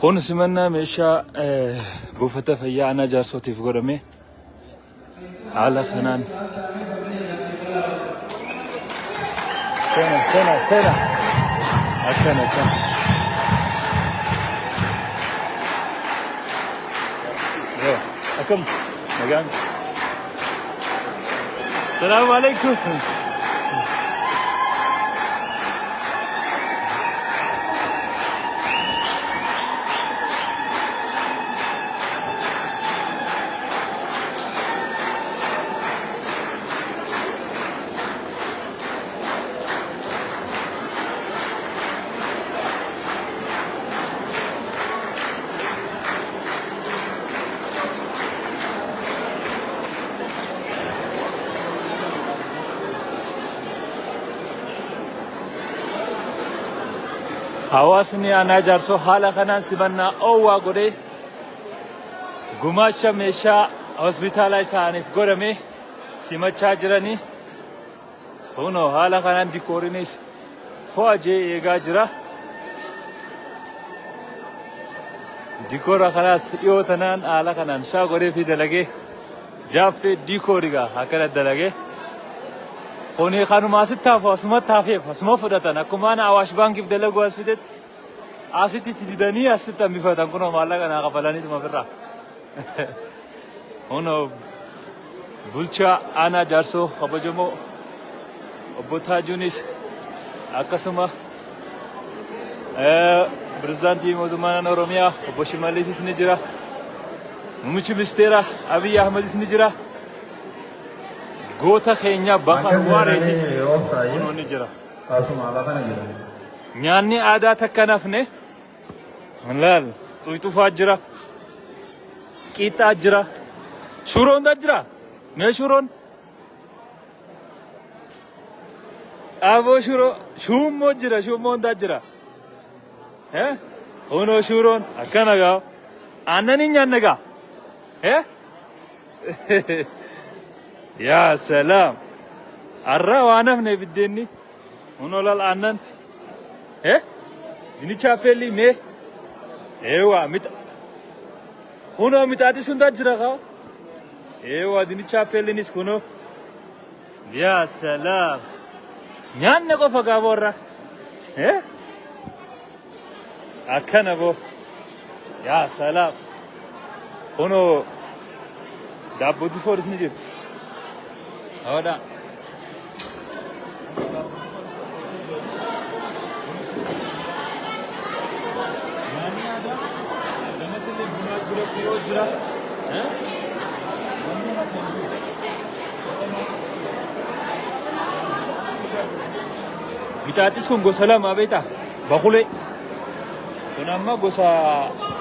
خون سمنا مشى بوفته فيا أنا جالسوتي في قرمي على خنان سنة أكنا أكم مجان السلام عليكم حواسني أنا جالسو حالا خنان سبنا أووا غوري غماشة مشا هوسبيتالاي سانيف غورمي سيمچا جراني خونو حالا خنان ديكورينيس فواجي يغا جرا ديكورا خلاص يوتنان حالا خنان شا غوري في دلغي جافي ديكوريغا هكذا دلغي خوني خانو ما ستافو اسمت تافيف اسمو فدتنا كمان اواش بانك بدلغو اسفدت اسيتي تدني اسيت ميفتا كونو مالا كنا قبلاني تمبرا هونو بولچا انا جارسو خبجمو ابوتا جونيس اكسما برزانتي موزمان اوروميا ابوشماليس نجرا ممچ مستيرا ابي احمد نجرا غوتا خينيا بخار واريتس ونو نجرا نياني عادا تكنفني ملال تويتو فاجرا كيتا جرا شورون دجرا ما شورون ابو شورو شوم موجرا شومون دجرا ها ونو شورون اكنغا انني نيانغا ها يا سلام الرا وانا من بديني ونولال انن ايه ديني شافلي مي ايوا مت خونو متاتي سندا جراغا ايوا ديني شافلي نيس خونو يا سلام نيان نكو فغابورا ايه اكنبو يا سلام خونو دابو دي فورس نجيت هذا يعني هذا مثلا بناجرة بيوجرة ها بتاعتس كون غسلا ما بيتا بقولي تنام غسا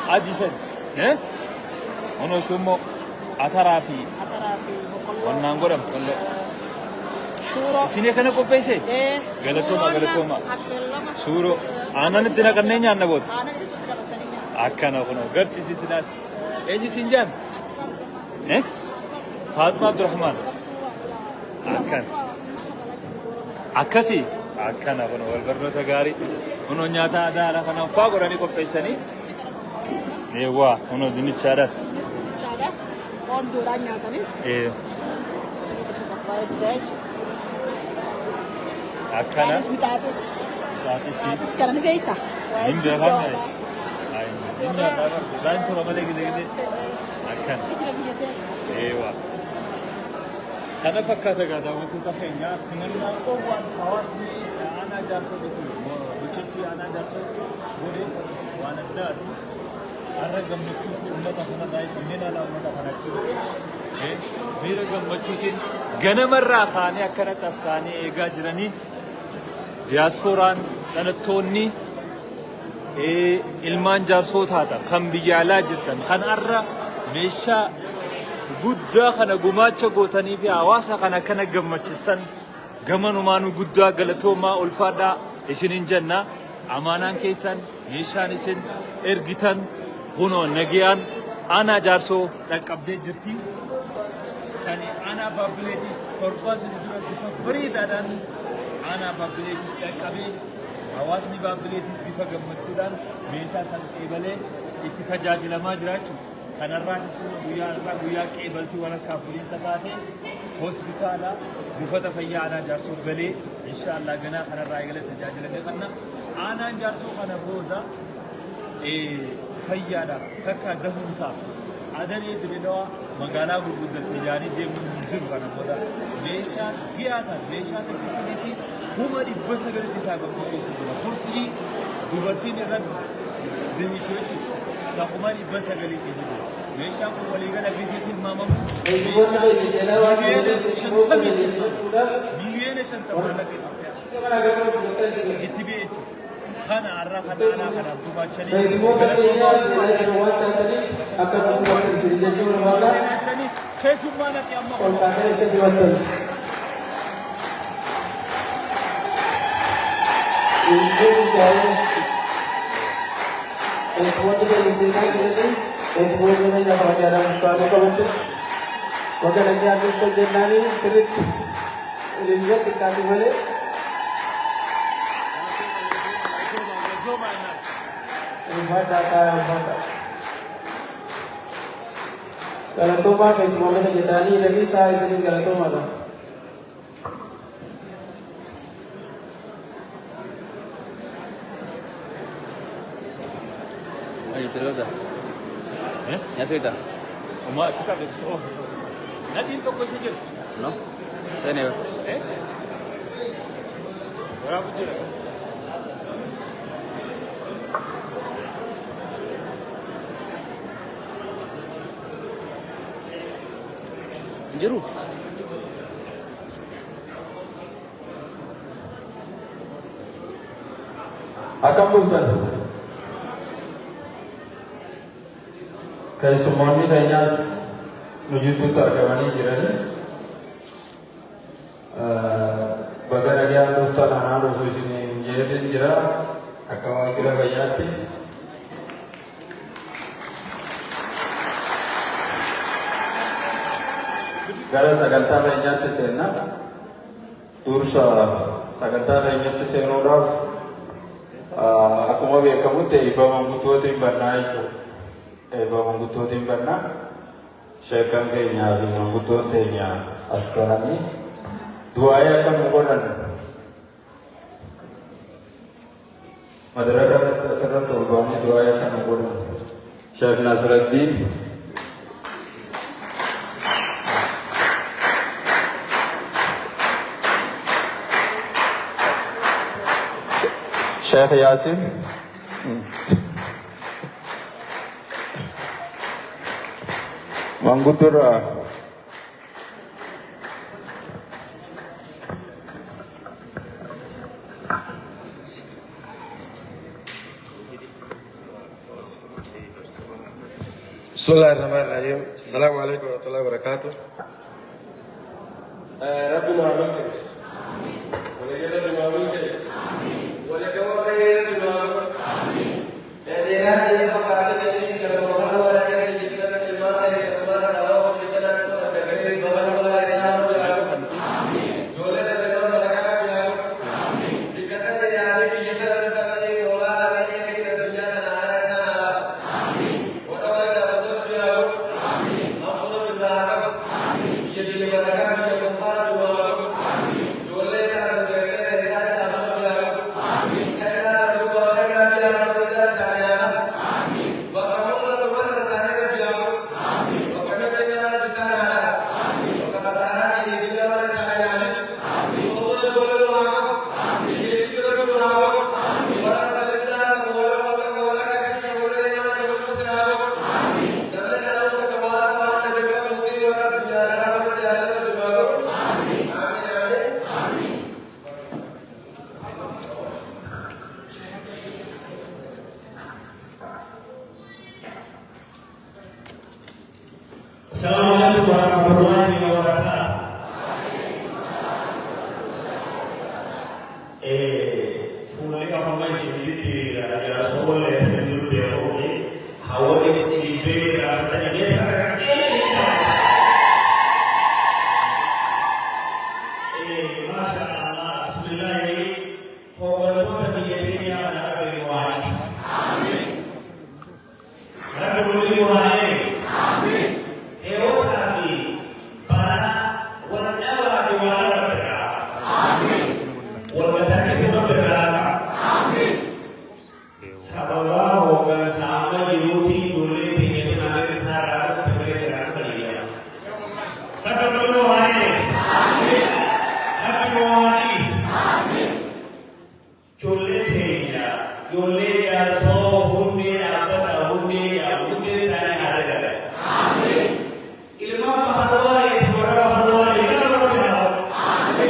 أديسن ها أنا شو مو أترافي ونانغورم سيني كنا كوبيسي غلطوما شورو أنا نتنا كنني أنا بود أكنا كنا غرسي سيناس إيجي سينجان إيه فاطمة عبد الرحمن أكاسي أكنا كنا والبرنو تغاري هنو نياتا هذا على كنا فاغوراني كوبيساني نيوا هنو ديني تشارس Onduranya tadi. Iya. Akana. Atis sekarang ni kita. Ini jalan ni. Ini jalan. Lain tu ramai lagi. Akana. Iya. Karena fakkat agak dah untuk tahenya. Sebenarnya aku buat hawas ni anak jasa betul. Bukan si anak jasa. Boleh. Anak dah. أرجع مكتوب أمة أخنا ضعيف مننا لا أمة أخنا تشوف بيرجع مكتوبين جنا مرة خانة كانت أستاني إيجا جراني دياسبوران أنا توني إلمان جارسوت هذا خم بيجالا جدا خان أرى ميشا بودا خنا جماعة قوتاني في عواسا خنا كنا جماعتستان جمانو مانو بودا غلطوما ألفادا إسنين جنة أمانان كيسان ميشان إسن إرجتان هونو نجيان أنا جارسو لك أبدي جرتي كاني أنا بابليتيس كورباس الجرا بريد أدان أنا بابليتيس لك أبي حواسني بابليتيس بيفا جمتشودان ميشا سان إيبالي itti tajaajilamaa jiraachuu kanarraatis guyyaa qeebaltii walakkaa fuliinsa baatee hospitaala buufata fayyaa aanaa jaarsoo galee inshaallah ganaa kanarraa eegalee tajaajilamee kanna aanaan jaarsoo kana booda fayyaadhaaf takka dahumsaa adanee Dirreedawaa magaalaa gurguddaatti yaanii deemuun hin jiru kana booda meeshaan dhiyaatan meeshaa tokkittiinis kuma 900 isaa bakka keessa jira kursii dubartiin irratti deebiitu jechuudha kuma 900 keessa jira meeshaan kun waliigala keessatti tilmaamamu meeshaa miliyoona 50 itti beektu kana arraa kana alaa kana dubbachanii keessummaa natti amma Galatoma keessumaa mana jedhanii ilaalii taa'ee isinis galatomaadha. Ayo terus ya sudah. Oma tukar deh so. Nanti toko sih je. No? Saya nih. Berapa je? Jeruk. Akan bultan. Keessummoonni keenyas nu jidduutti argamanii jirani. Baga nagaan dhuftan anaan osoo isin jedhin jira akka waajjira fayyaattis. Gara sagantaa keenyaatti seenna. Dursa sagantaa keenyatti seenuudhaaf akkuma beekamutti eebba manguddootiin bannaa jechuudha. Eebba manguddootiin bannaa sheekan keenyaa fi manguddoon keenya as turanii du'aayee akka nu godhan madaraka irratti asirratti ol ba'anii du'aayee akka nu godhan Sheek Nasraddiin Sheikh Yasin Mangudura Bismillahirrahmanirrahim. Assalamualaikum warahmatullahi wabarakatuh. Rabbi Muhammad. Assalamualaikum warahmatullahi wabarakatuh. Fungsi apa masih di dalam sekolah yang dulu dia ini, awal ini dia Masya Allah, Bismillah. Pokoknya dia ada riwayat. Rabbi boleh muhai. Eros Rabbi para whatever di wala berkata. Wala tadi semua berkata. Sababa hoga sama diuti boleh tinggal di mana berharap sebagai seorang pelia. Rabbi boleh muhai. Rabbi muhai. Chole theya, chole ya so hunde abada hunde ya hunde sare hare jare. Amin. Ilmu pahalwari, thora pahalwari, ilmu pahalwari. Amin.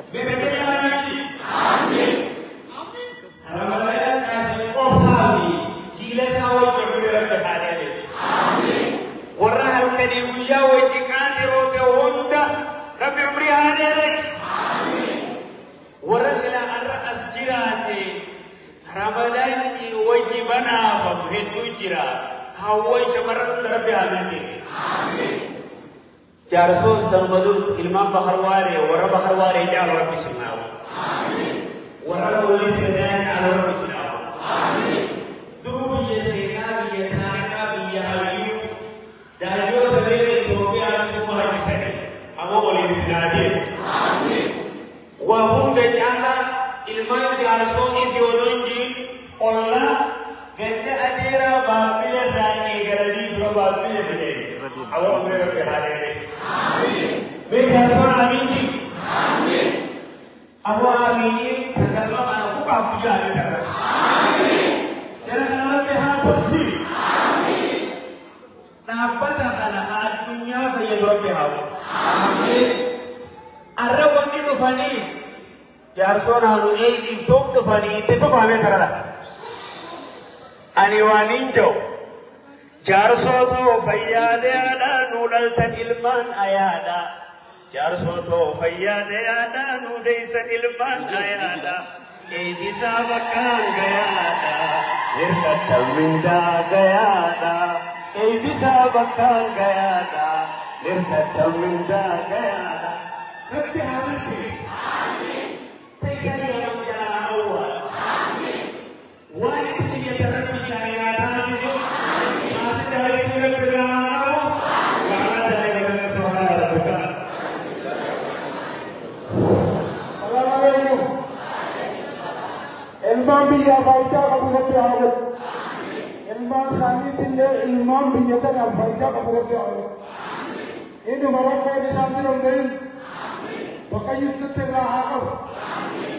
Bebete lagi. Amin. Ramadan kasih ophawi, jile sawo kebira behare des. Amin. Warahal kadi uya wajikani rote honda, Rabbi umri hare des. ورسل الرأس جراتي رمضان وجبنا فمهد جرا هواي شمرت ربي عملتي جارسو سلمدود إلمان بحرواري ورا بحرواري جعل ربي سماو ورا بولي سيدان على ربي سماو دروب يسينا بيتانا بيهاليو دايو تبيري توبي عمسو مهجتني أما بولي سنادين وهم بجانا ilman jalso ideologi olla gende adira babile rani garadi bro babile bide awam mere behare amin be jalso amin ji amin awa amin tagalo aku kafuja ni tagalo amin jangan be ha tosi amin napata kana dunya fa yadro be ha amin arra wani do fani Jarso nalu di tok tu fani itu faham kerana. Aniwaninjo. Jarso tu fayyade ada nudal tan ilman ayada. Jarso tu fayyade ada nudaisan ilman ayada. Bisa bakal gayada. Irkat minda gayada. Bisa bakal gayada. Irkat minda gayada. Kerti hati. Sekali yang berjalan awal. Wanita yang terhadap syariat itu masih dari segi berjalan karena dari negara suara bukan. Assalamualaikum. Ilmu biya baita kabul tiawat. Ilmu sani tille ilmu biya tan baita kabul tiawat. Ini malah kau disambil dengan bakayut terahakam.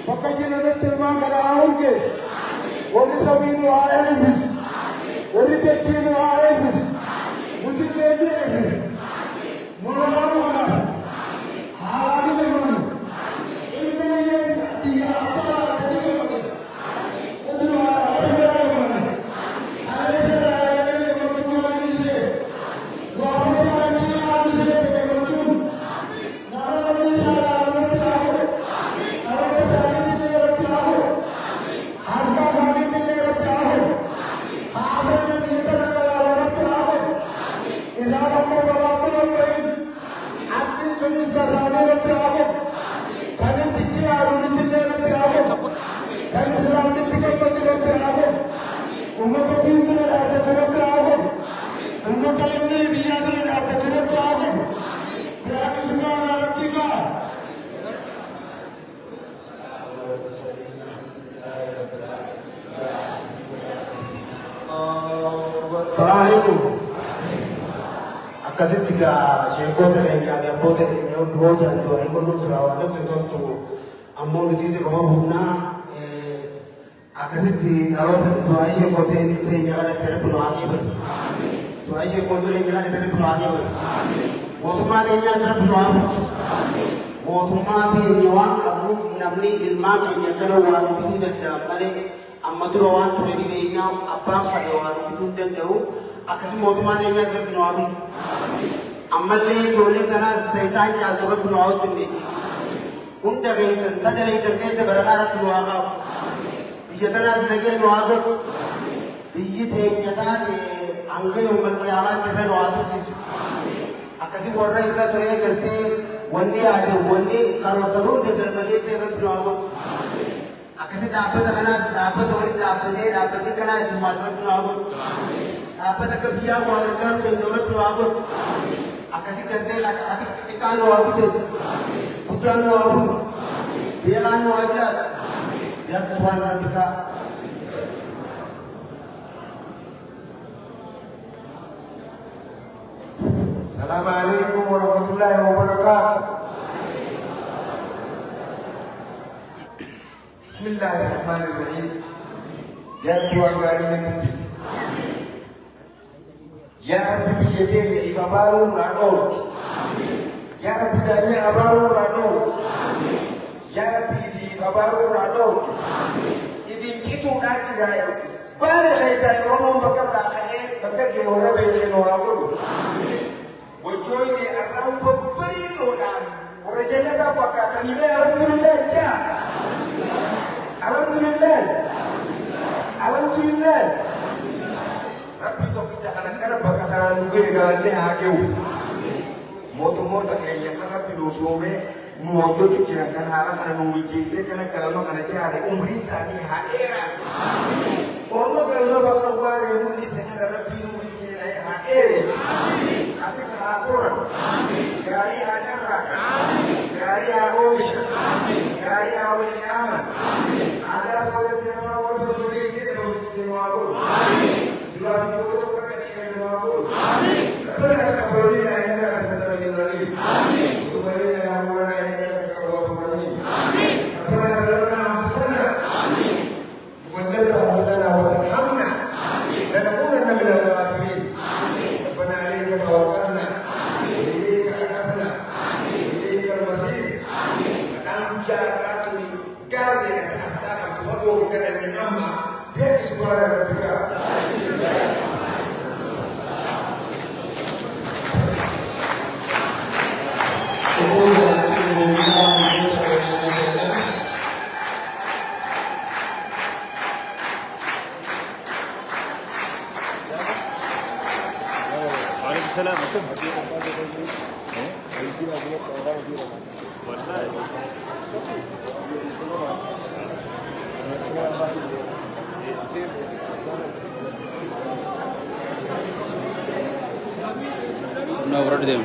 Bakajina na terma kara aurge wali sabinu aaya bis wali techinu aaya bis mujhe lede mulanu ana halagi le manu ilme ye diya apna tadiye manu udru aaya manu ale se aaya le manu manu se wapne se aaya se manu nara le se Assalamualaikum. Akasitika sheekota leenyaa gabboota leenyaa duro jaallu ay gollo siraawaa toltu ammoo nuti kama humnaa akasitti dhaloota du'aa sheekota leenyaa kana tere bulaa aageeban du'aa sheekota leenyaa kana tere bulaa aageeban mootummaa leenyaa tere bulaa aageeban mootummaa keenya waan qabnuuf namni ilmaan keenya kana waan bituu danda'a malee amma dura waan ture dhibeenyaa abbaan fadhe waan bituu danda'u akkasuma mootummaa leenyaa tere bulaa aageeban ammallee ijoollee kanaas ta'isaa nyaatu rabbi nu haa hojjenne hunda keessan tajaajila keessa barataa rabbi nu haa qabu biyya kanaas nagee nu haa godhu biyyi teenya taate hanga yoomal qiyaamaatti irra nu haa tursiisu akkasii warra irra turee galtee wanni yaade wanni karoorsa hunda galmaleessa irratti nu haa godhu akkasii dhaabbata kanaas dhaabbata waliin dhaabbatee kanaa itti maatu rabbi nu haa godhu dhaabbata akka biyyaa waa gargaaruu danda'u irratti waa godhu. Akkasii gardee ati xiqqaan waa gudde guddaan waa gudu beelaan waa jiraatu yaadus waan Afrikaa. السلام عليكم ورحمة الله وبركاته. بسم الله الرحمن الرحيم. يا رب وعلينا كبس. يا رب بيدين إفبارو رانول. يا رب دانيا أبارو رانول. يا رب إدي أبارو رانول. إدي تيتو ناكي رايو. بارك الله يوم بكرة خير بكرة يوم بيجي نوابو. Wajoni akan berberi orang. Orang jangan apa kata ni? Alhamdulillah dia. Alhamdulillah. Alhamdulillah. Tapi tu kita kadang-kadang berkata nunggu dengan dia agak. Motor kayaknya karena filosofi nuansa dikirakan hal karena nunggu jese karena kalau mana dia ada umri sani haera. Orang kalau bakal buat umri sani karena umri sani haera. Asik aturan. Gari acara. Gari awobi. Gari awobi aman. Ada pada tema waktu Indonesia terus semua aku. Jual itu pakai semua aku. Tapi ada kabar ini ada sesuatu yang lagi. Untuk beri yang mana yang kabar ini. Tapi ada orang sana. Menjadi orang hamna. Dan aku dan Nabi Allah Asmin. Penali ketawakalna. Ini keadaan. Ini kermasir. Akan jarak ini. Kali yang astaga tuh bukan dari amma. Dia kesuara Rabbika. Waalaikumsalam. No, what are them?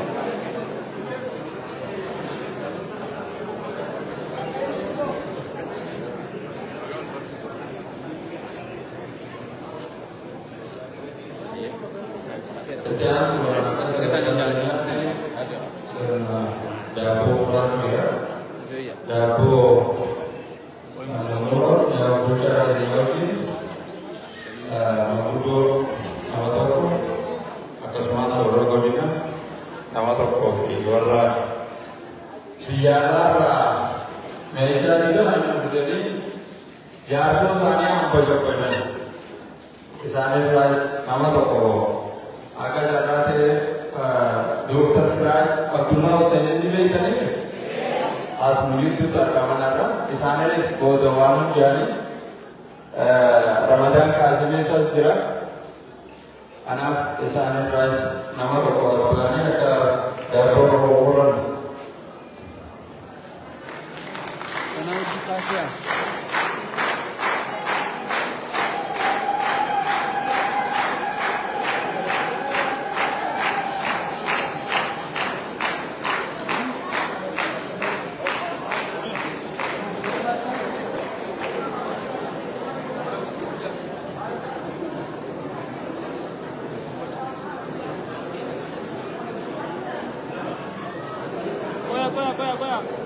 Ramadan kasih saja. Anak isane ras nama berkuasa ada dapur orang. Kenapa dikasih?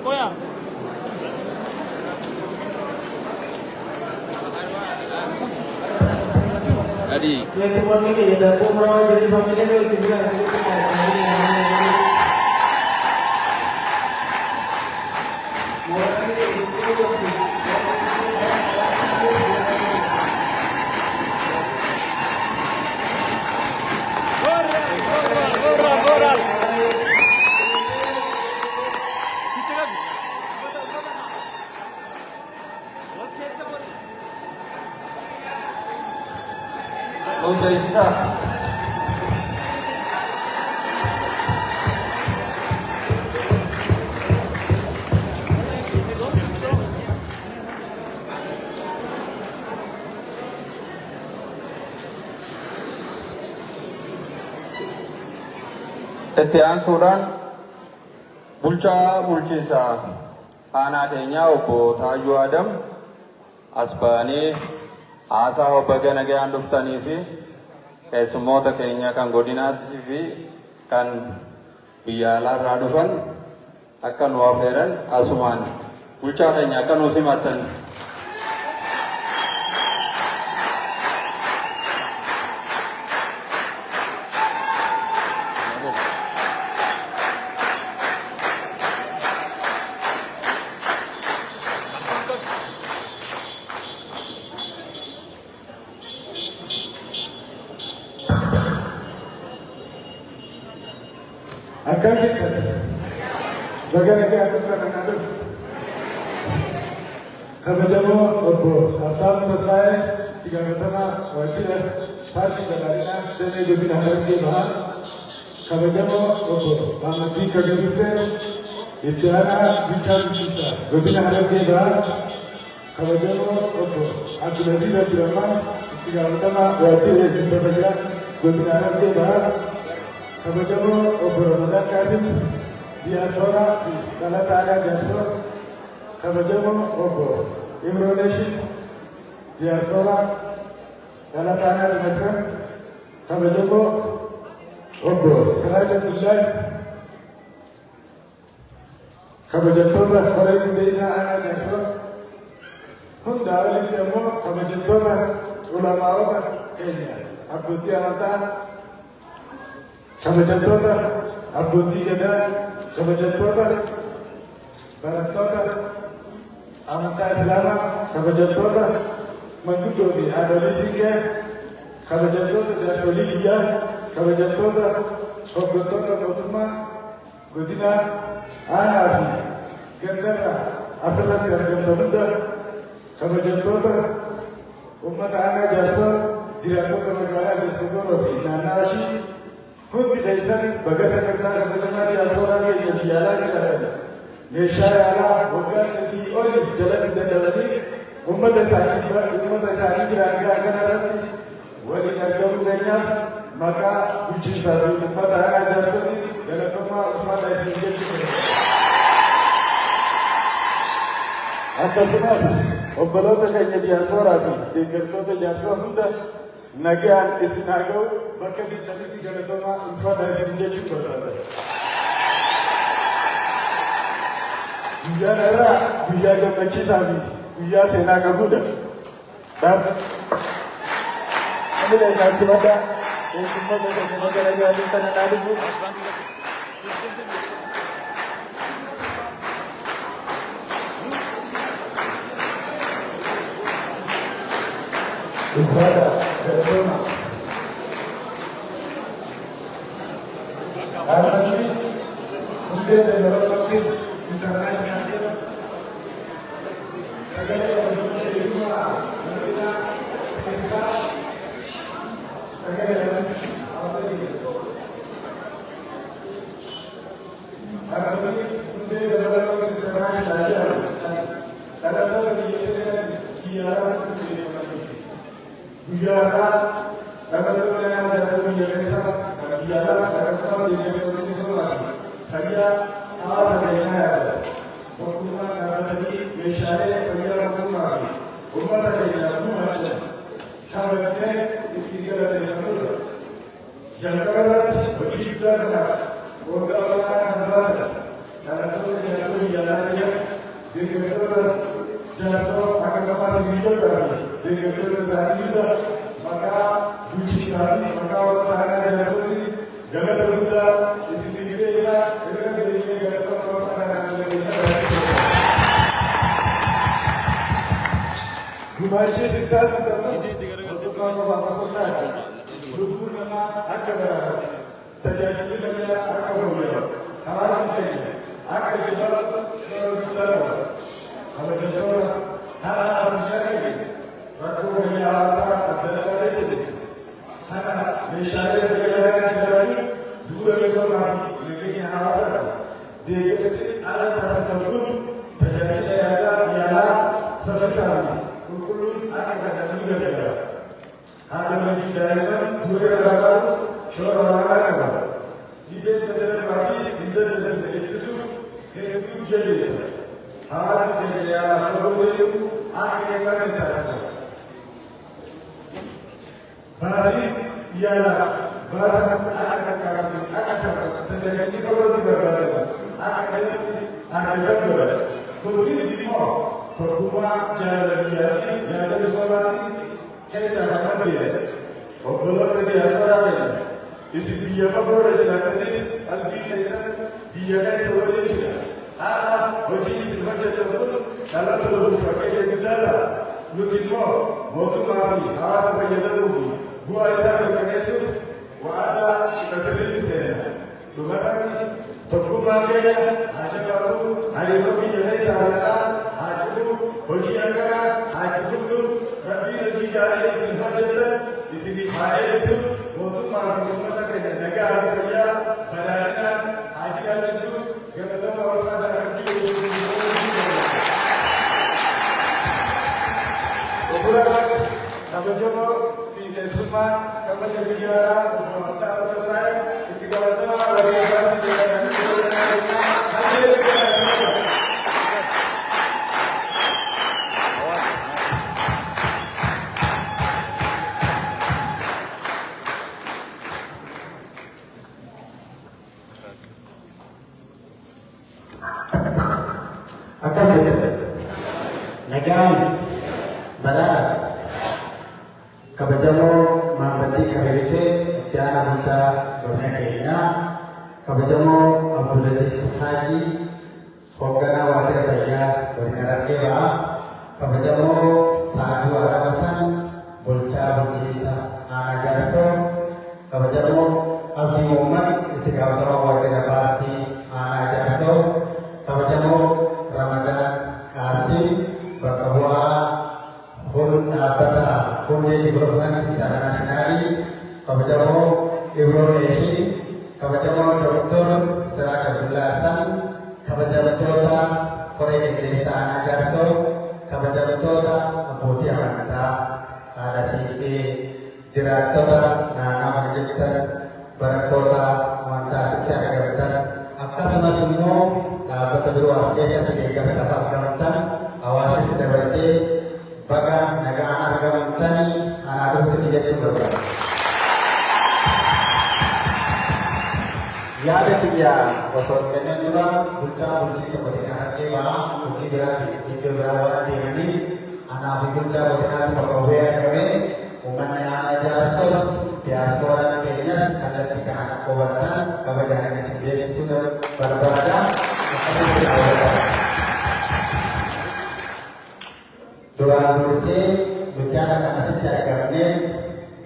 Koya. Adi. Yang kedua ni ada pemerawat jadi family itu juga. Oh, dari kita. Etiaan Sudan bulchiinsa aanaa keenyaa obbo Taayyuu Adam asbaanii haasaa obbo Ganagayaan dhuftanii fi keessummoota keenya kan godinaatii fi kan biyya alaarraa dhufan akka nu affeeran asumaan bulchaa keenya akka nu simatan. Akan kita bagaimana kita akan ada kamu obo asal selesai 3 tahun wajib pasti berlalu dan itu tidak ada bahan kamu obo amati kerja istiara bicara bisa tidak ada bahan kamu obo aku nanti dah berapa 3 tahun wajib itu saja tidak ada bahan Kamu obbo Ramadan Kasim diaspora kalau tak ada diaspora kamu obbo Imroneshi diaspora kalau tak ada diaspora kamu obbo Sirajatullah kamu jatuhlah orang Indonesia ada diaspora Honda orang Jawa kamu jatuhlah ulama orang Kenya Abdul Tiaratan Kabajatota, Abdul Gada, Kabajatota, Baratota, Amata Selama, Kabajatota, Mandudobi, Adolisiga, Kabajatota, Jasoligia, Kabajatota, Hogotota, Gotuma, Godina, Anabi, Gandara, Asalan Gandara, Kabajatota, Umat Ana Jasa, Jiratota Magala, Jasogorofi, Nanashi, Hundi daisan bagasa kerana kerana dia seorang yang dialah kerana Neshara bukan di oli jalan di dalam ini umat dasar kerana akan ada wali nerjau dunia maka uji satu umat ada jasa ini dalam semua umat ada yang atas semua obrolan terkait dia seorang di kereta jasa Honda Nagaan isinago bakal dijadi jalan infra dari menjadi berada. Biara biara macam sahaja, biara senaga muda. Dan kami dah sahaja ada, semua dah senaga lagi ada tanah ada bu. Ibadah. Hari ini, mungkin dalam waktu internasional, segala yang berada semua, kita, segala yang apa ini. Hari ini, mungkin dalam waktu internasional, dalam waktu biara biara dalam waktu yang ada biara biara dalam waktu Saya awal dari Pokoknya kalau tadi biasanya pengira rumah, rumah tadi dalam rumah saja. Kalau kita istiqamah dari sana, jangan bercita nak orang ada. Kalau tu jalan dia, dia kata jatuh akan dapat hidup lagi. Dia kata tadi kita maka bercita maka orang ada jatuh ini jangan terluka. Masih dekat untuk kalau bapak saja. Dulu nama akan terjadi dengan akan berubah. Hal ini akan kita kalau kita hal ini waktu biasa adalah itu. Karena misalnya segala terjadi dua orang lebih hal dia ada tertentu terjadi ialah sebesar ada masjid dua orang, seorang Biyya daldalaa fi biyya daldalaa jechuun hedduu jabeessa. Haala fayyaa sababuu akka eegaman taasisa. Baasii yaalaa baasa akka kaafame akka tajaajilli qabaatu barbaadama. Akka gabbara. Kun immoo tokkummaa jaalalaa fi yaada misoomaatti keessaa kan maddeedha. Obboloota diyaasporaa keenya isin biyya fagoo jiraatanis qalbii keessan biyya keessa waliin jira. Haala hojii isin hojjetan kun dhalata loluuf fakkeenya guddaadha. Nuti immoo mootummaa fi hawaasa fayyadamuu fi bu'aa isaa mirkaneessuuf waadaa hidhatanii seenna. Dhumarratti tokkummaa keenya haa jabaatu, hariiroo biyya keessa haa citu, hojii akkanaa haa cimsinu, rabbiin hojii gaarii isin hojjetan isin haa eebbisu, mootummaa fi uummata keenya nagaa fayyaa badhaadhinaan haa jiraachisu, galatama ulfaata rabbii kabajamoo fi keessummaa kabaja biyyaaraa gurgurtaa taasisaa itti gaafatamaa warreeffamni akan nagaan balaa kabajamoo maamiltii qabeessee jaana bulchaa godina keenyaa kabajamoo Abdulaziz Haajii hoogganaa waajjira fayyaa godina Harargee Bahaa kabajamoo Taaduu Arabasan bulchaa bulchiinsa aanaa Jaarsoo kabajamoo Abdii Muhammad itti gaafatamaa waajjira paartii aanaa Jaarsoo kabajamoo Ramadaan Qaasim bakka bu'aa dhaabbata hundee diiviloopimentii intarnaashinaali kabajamoo Ibrooneshii kabajamoo Dooktor Siraaj Abdullaa Hasan kabajamtoota koree qindeessa aanaa Jaarsoo kabajamtoota abbootii amantaa haadha siiqqee jiraattota naannawaa jirtan barattoota amantaa asitti argamtan akkasumas immoo dhaabbata biroo as keessatti deeggarsaaf argamtan hawaasatti dabalatee baga nagaan argamtanii anaa dhuunfatti jechuun barbaada. Yaada kiyyaa osoo hin kenneen dura bulchaa bulchiinsa godina Harargee Bahaa hojii biraatiif iddoo biraa waan deemaniif anaa fi bulchaa godinaatti bakka bu'ee argamee uummanni aanaa Jaarsoo diyaasporaan keenyas kallattii kana akka hubatan kabajaan isin beeksisuu barbaada. Duraan dursee bulchaan akka asitti argamne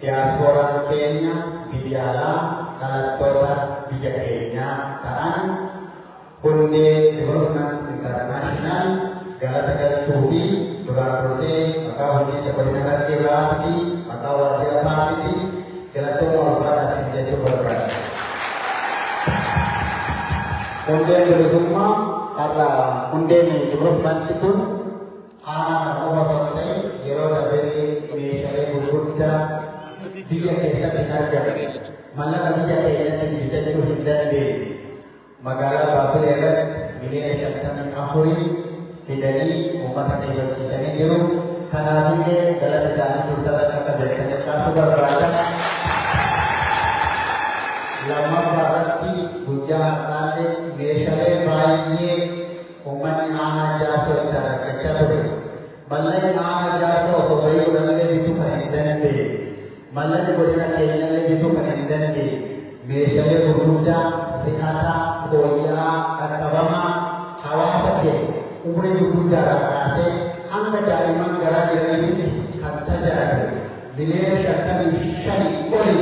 diyaasporaan keenya biyya alaa dhalattoota biyya keenyaa ta'an hundee diiviloopimentii intarnaashinaal galata galchuu fi duraan dursee maqaa bulchiinsa godina Harargee Bahaa fi maqaa waajjira paartii galatooma ulfaata isin jechuu barbaada. Hundeen bilisummaa har'a hundeen diiviloopimentii kun aanaa nama osoo ta'e yeroo darbee meeshaalee gurguddaa biyya keessatti hin argamne mallaqa biyya keenyatti bitachuu hin dandeenye magaalaa Baabilee irratti miliyoona 54 fidanii uummata eebbisiisanii jiru. Kanaafillee galata isaanii dursarratti akka beekanii kaasuu barbaada. Lammaffaa irratti guyyaa har'aallee meeshaalee baay'ee uummanni aanaa Jaarsoo itti argachaa ture. Mallayni aanaa Jaarsoo osoo bahii godhanillee bituu kan hin dandeenye. Mallayni godina keenyallee bituu kan hin dandeenye. Meeshaalee gurguddaa si'ataa fooyya'aa qaqqabamaa hawaasa keenya umurii gurguddaadhaa kaasee hanga daa'imman garaa jiraniitti kan tajaajilu miliyoona 55 olii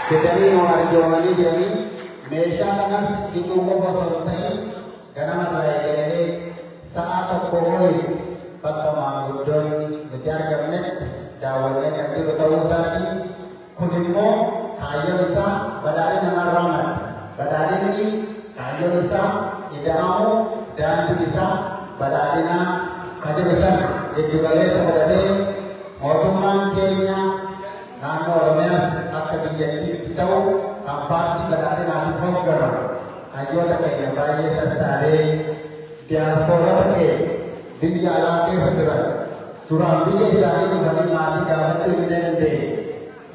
bitanii nu arjoomanii jiranii. Meeshaa kanas bituu qofa osoo hin ta'in ganama irraa eegalee sa'a tokko olii bakka maanguddoon nuti argamnetti daawwannee kan jiru ta'uu isaatii kun immoo kaayyoon isaa badhaadhina narraa madda. Badhaadhinni kaayyoon isaa ida'amuu daandiin isaa badhaadhinaa kan jedhu sana giddu galeessa godhatee mootummaan keenya naannoo Oromiyaas akka biyyattiitti ta'u kan paartii badhaadhinaatiin hoogganamu hayyoota keenya baay'ee sassaabee diyaasporota keenya biyya alaa keessa jiran duraan biyya isaanii dhufanii maatii gaafachuu hin dandeenye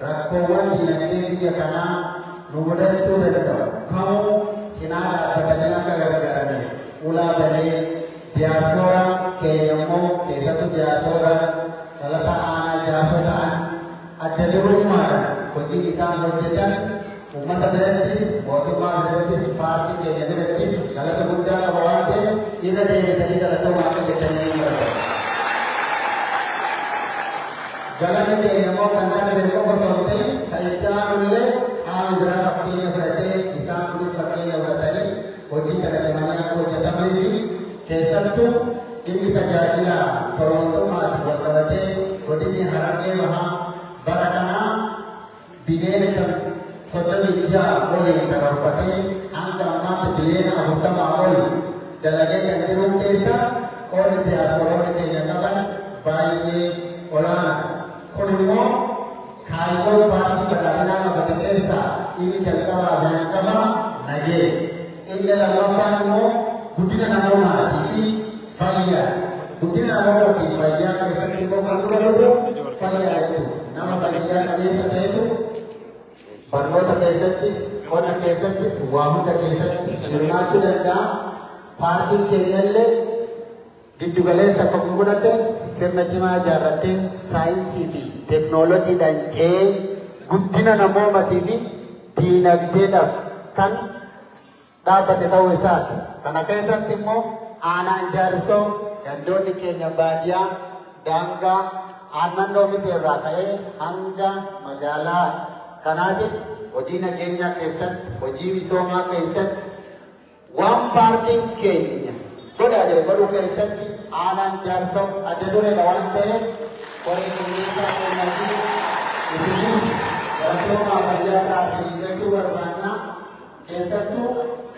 rakkoowwan diinagdee biyya kanaa nu mudachuu danda'u kamuu cinaa dhaabbatanii akka gargaaraniif ulaa banee diyaasporaa keenya immoo keessattuu diyaasporaa dhalata aanaa jaasoo ta'an adda durummaadhaan hojii isaan hojjetan uummata birattis mootummaa birattis paartii keenya birattis galata guddaa qaba waan ta'eef irra deebitanii galatooma akka jettanii ni barbaadu. Galanni keenya immoo kan kana beeku osoo hin ta'in kan itti aanullee haala biraa fakkeenya fudhatee isaan kunis fakkeenya fudhatanii hojii kana cimanii akka hojjetamanii fi keessattuu inni tajaajila torontummaatti wal qabatee godinni Harargee Bahaa bara kanaa bineensa 36 waliin karoorfatee hanga ammaatti biliyoona 40 ol dalagee kan jiru keessa qoodni diyaasporoonni keenya qaban baay'ee olaanaa. Kun immoo kaayyoo paartii badhaadhinaa qabate keessaa inni jalqabaa bayaan qabaa nagee. Inni lammaffaan immoo guddina namoomaatii fi fayyaa. Guddina namoomaa fi fayyaa keessatti immoo kan godhu fayyaa jechuudha. Nama fayyaa qabeessa ta'etu barnoota keessatti, qonna keessatti, waa hunda keessatti hirmaachuu danda'a. Paartiin keenyallee giddu galeessa kan godhate sirna cimaa ijaarrattee saayinsii fi teeknooloojiidhaan ce'ee guddina namoomaatii fi diinagdeedhaaf kan dhaabbate ta'uu isaati. Kana keessatti immoo aanaan jaarsoo gandoonni keenya baadiyyaa daangaa aannannoo miti irraa ka'ee hanga magaalaa kanaatiif hojii nageenyaa keessatti, hojii misoomaa keessatti waan paartiin keenya godhaa jedhe godhuu keessatti aanaan jaarsoo adda dureedha waan ta'eef qoree qilleensaa keenyaa fi isinii galatooma fayyaa taasisuu jechuu barbaannaa keessattuu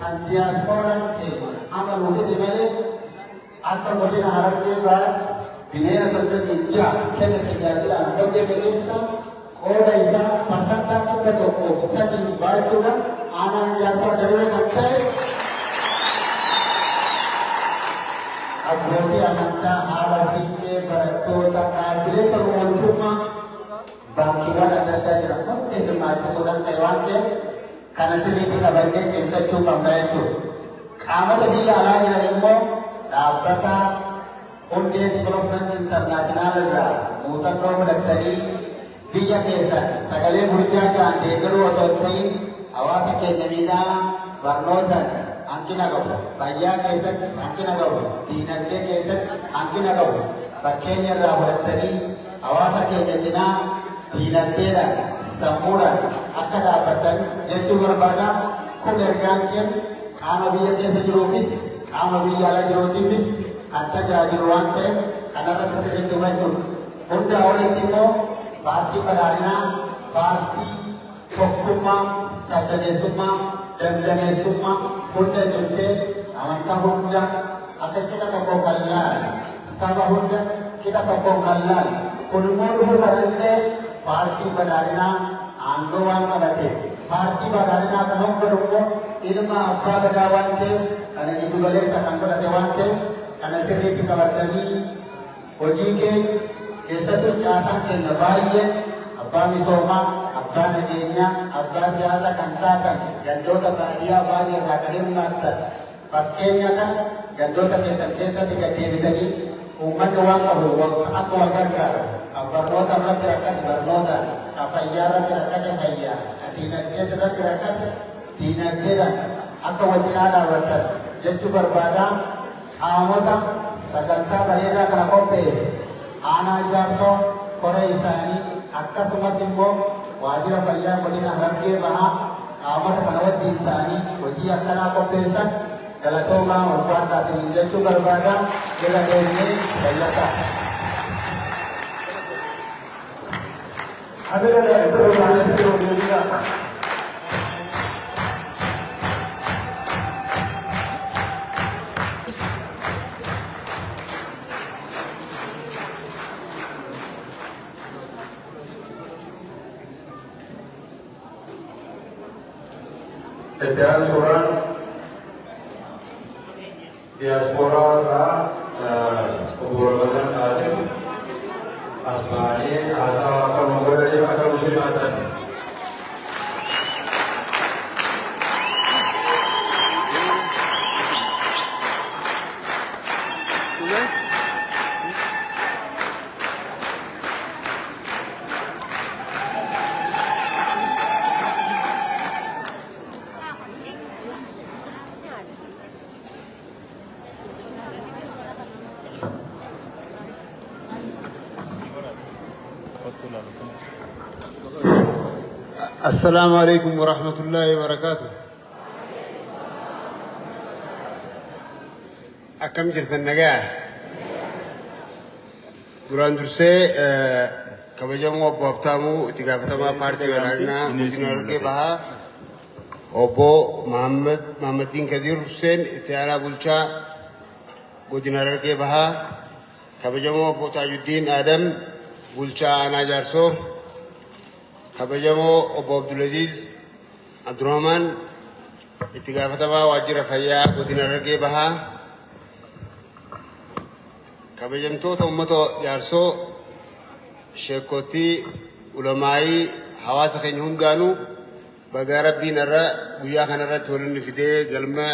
kan diyaasporaan keenya amanuu fide malee akka godina Harargee Bahaa bineensa 36 kenna tajaajilaan hojjete keessa qooda isaa parsantaa 103 baachuudhaan aanaan jaarsoo adda duree kan ta'e abbootii amantaa haala fiixee barattoota dhaabbilee barnootummaa baankiiwwan adda addaa jiran hundi hirmaachisuudhaan ta'e waan ta'eef kana sirriitti qabannee cimsachuu qabna jechuudha. Qaamota biyya alaa jiran immoo dhaabbata hundee diivelopment intarnaashinaal irraa muuxannoo fudhatanii biyya keessatti sagalee guddaa ta'an deeggaruu osoo hin ta'in hawaasa keenya miidhaa barnootaan hanqina qabu, fayyaa keessatti hanqina qabu, diinagdee keessatti hanqina qabu fakkeenya irraa fudhatanii hawaasa keenya cinaa diinagdeedhaan sammuudhaan akka dhaabbatan jechuu barbaada. Kun ergaan keenya qaama biyya keessa jiruufis qaama biyya ala jiruutiifis kan tajaajilu waan ta'eef kanarratti sirriitti hubachuudha. Hundaa olitti immoo paartii badhaadhinaa paartii tokkummaa, sabdaneessummaa, dandameessummaa hunda cimsee amantaa hunda akka qixa tokko kan laalu saba hunda qixa tokko kan laalu kun immoo dhufuu danda'e paartii badhaadhinaa aangoo waan qabateef paartii badhaadhinaa kan hoogganu immoo ilma abbaa gadaa waan ta'eef kana giddu galeessa kan godhate waan ta'eef kana sirriitti qabatanii hojii keenya keessattuu caasaan keenya baay'ee abbaa misoomaa, abbaa nageenyaa, abbaa siyaasaa kan taatan gandoota baadiyyaa baay'ee irraa kan hirmaattan fakkeenya kan gandoota keessan keessatti gaddeebitanii uummanni waan qabu akka wal gargaaru kan barnoota irratti rakkate barnootaan, kan fayyaa irratti rakkate fayyaa, kan diinagdee irratti rakkate diinagdeedhaan akka wal cinaa dhaabbatan jechuu barbaadaa. Qaamota sagantaa bareedaa kana qopheesse aanaa jaarsoo koree isaanii akkasumas immoo waajjira fayyaa godina Harargee Bahaa qaamota kana wajjin ta'anii hojii akkanaa qopheessan galatoomaa ulfaadhaa isiniin jechuu barbaada. Jala deemnee fayyataa. Etiaan suuraan diaspora Kuburan Asim Asmani asal akan memberi pada muslimatan. السلام عليكم ورحمة الله وبركاته. أكم جرت النجاح. duraan dursee kabajamoo obbo Habtaamuu itti gaafatamaa paartii badhaadhinaa Godina Harargee Bahaa obbo Mahammaddiin Kadiir Hussein itti aanaa bulchaa Godina Harargee Bahaa kabajamoo obbo Taajuddiin Adam bulchaa aanaa Jaarsoo kabajamoo obbo Abdulaziz Abdurrahman itti gaafatamaa waajjira fayyaa Godina Harargee Bahaa kabajamtoota uummata Jaarsoo sheekotii ulamaa'ii hawaasa keenya hundaanuu bagaa rabbiin irra guyyaa kanarratti waliin fidee galma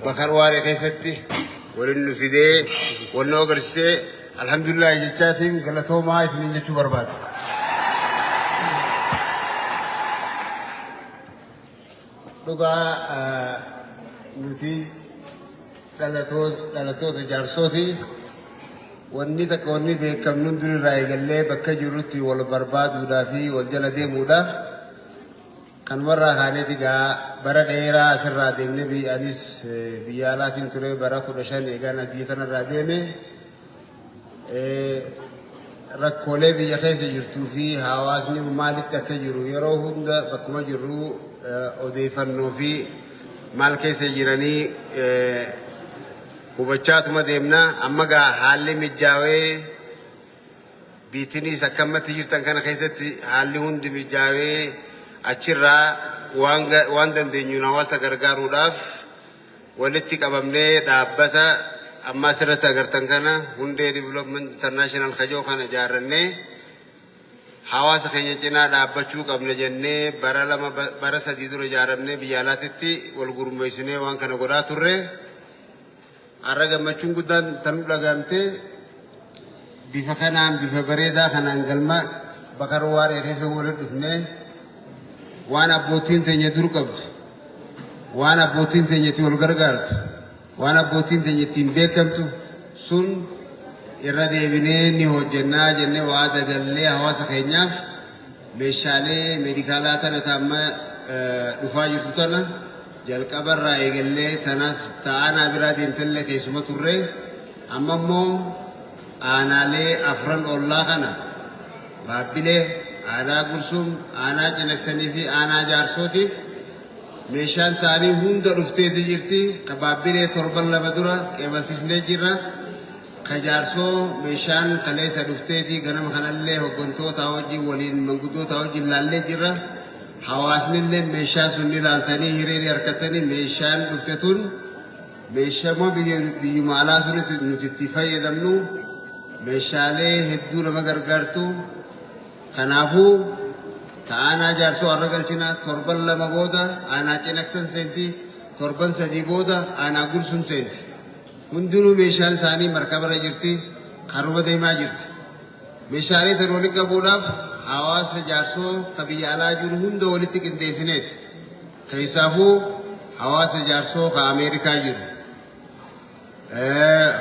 bakar waaree keessatti waliin fidee wannoo agarsiisee alhamdulillah jechaatiin galatoomaa isiniin jechuu barbaada. Dhugaa nuti dhalatoota Jaarsooti wanni takka wanni beekamnu durirraa eegallee bakka jirrutti wal barbaaduudhaa fi wal jala deemuudha. Kanumarraa kaaneeti gaa bara dheeraa asirraa deemnee anis biyya alaatiin ture bara 15 eegaan biyya kanarraa deeme rakkoolee biyya keessa jirtuu fi hawaasni maalitti akka jiru yeroo hunda bakkuma jirru odeeffannoo fi maal keessa jiranii hubachaatuma deemna amma gaa haalli mijaawee biitiniis akkamatti jirtan kana keessatti haalli hundi mijaawee achirraa waan dandeenyuun hawaasa gargaaruudhaaf walitti qabamnee dhaabbata amma asirratti agartan kana hundee development international kajoo kana ijaarrannee hawaasa keenya cinaa dhaabbachuu qabna jennee bara 3 dura ijaaramnee biyya alaatitti wal gurmeessinee waan kana godhaa turre. Arra gammachuun guddaan tan dhagaamtee bifa kanaan bifa bareedaa kanaan galma bakar waaree keessa waliin dhufnee waan abbootiin teenya dur qabdu waan abbootiin teenya itti wal gargaartu waan abbootiin teenya ittiin beekamtu sun irra deebinee ni hojjennaa jennee waa dagallee hawaasa keenyaaf meeshaalee meedikaalaa tana taamma dhufaa jirtu tana jalqabarraa eegallee tanas ta'aanaa biraa deemtellee keessuma turre amma immoo aanaalee afran ollaa kana baabbilee aanaa Gursum aanaa Cinaksanii fi aanaa Jaarsootiif meeshaan isaanii hunda dhufteeti jirti ka baabbilee 7 dura qeebalsiisnee jirra ka Jaarsoo meeshaan kaleessa dhufteeti ganama kanallee hoggantoota wajjin waliin manguddoota wajjin laallee jirra. Hawaasnillee meeshaa sun ilaaltanii hiriirri harkatanii meeshaan dhufte tun meeshaa biyyuma alaa sunitti nuti itti fayyadamnu meeshaalee hedduu nama gargaartu. Kanaafuu ta'aanaa Jaarsoo har'a galchina 7 booda aanaa Cinaksan seenti 7 booda aanaa Gursum seenti. Hundinuu meeshaan isaanii markabara jirti karuma deemaa jirti. Meeshaalee tan walitti qabuudhaaf hawaasa Jaarsoo ka biyya alaa jiru hunda walitti qindeessineeti. Keessaafuu hawaasa Jaarsoo ka Ameerikaa jiru,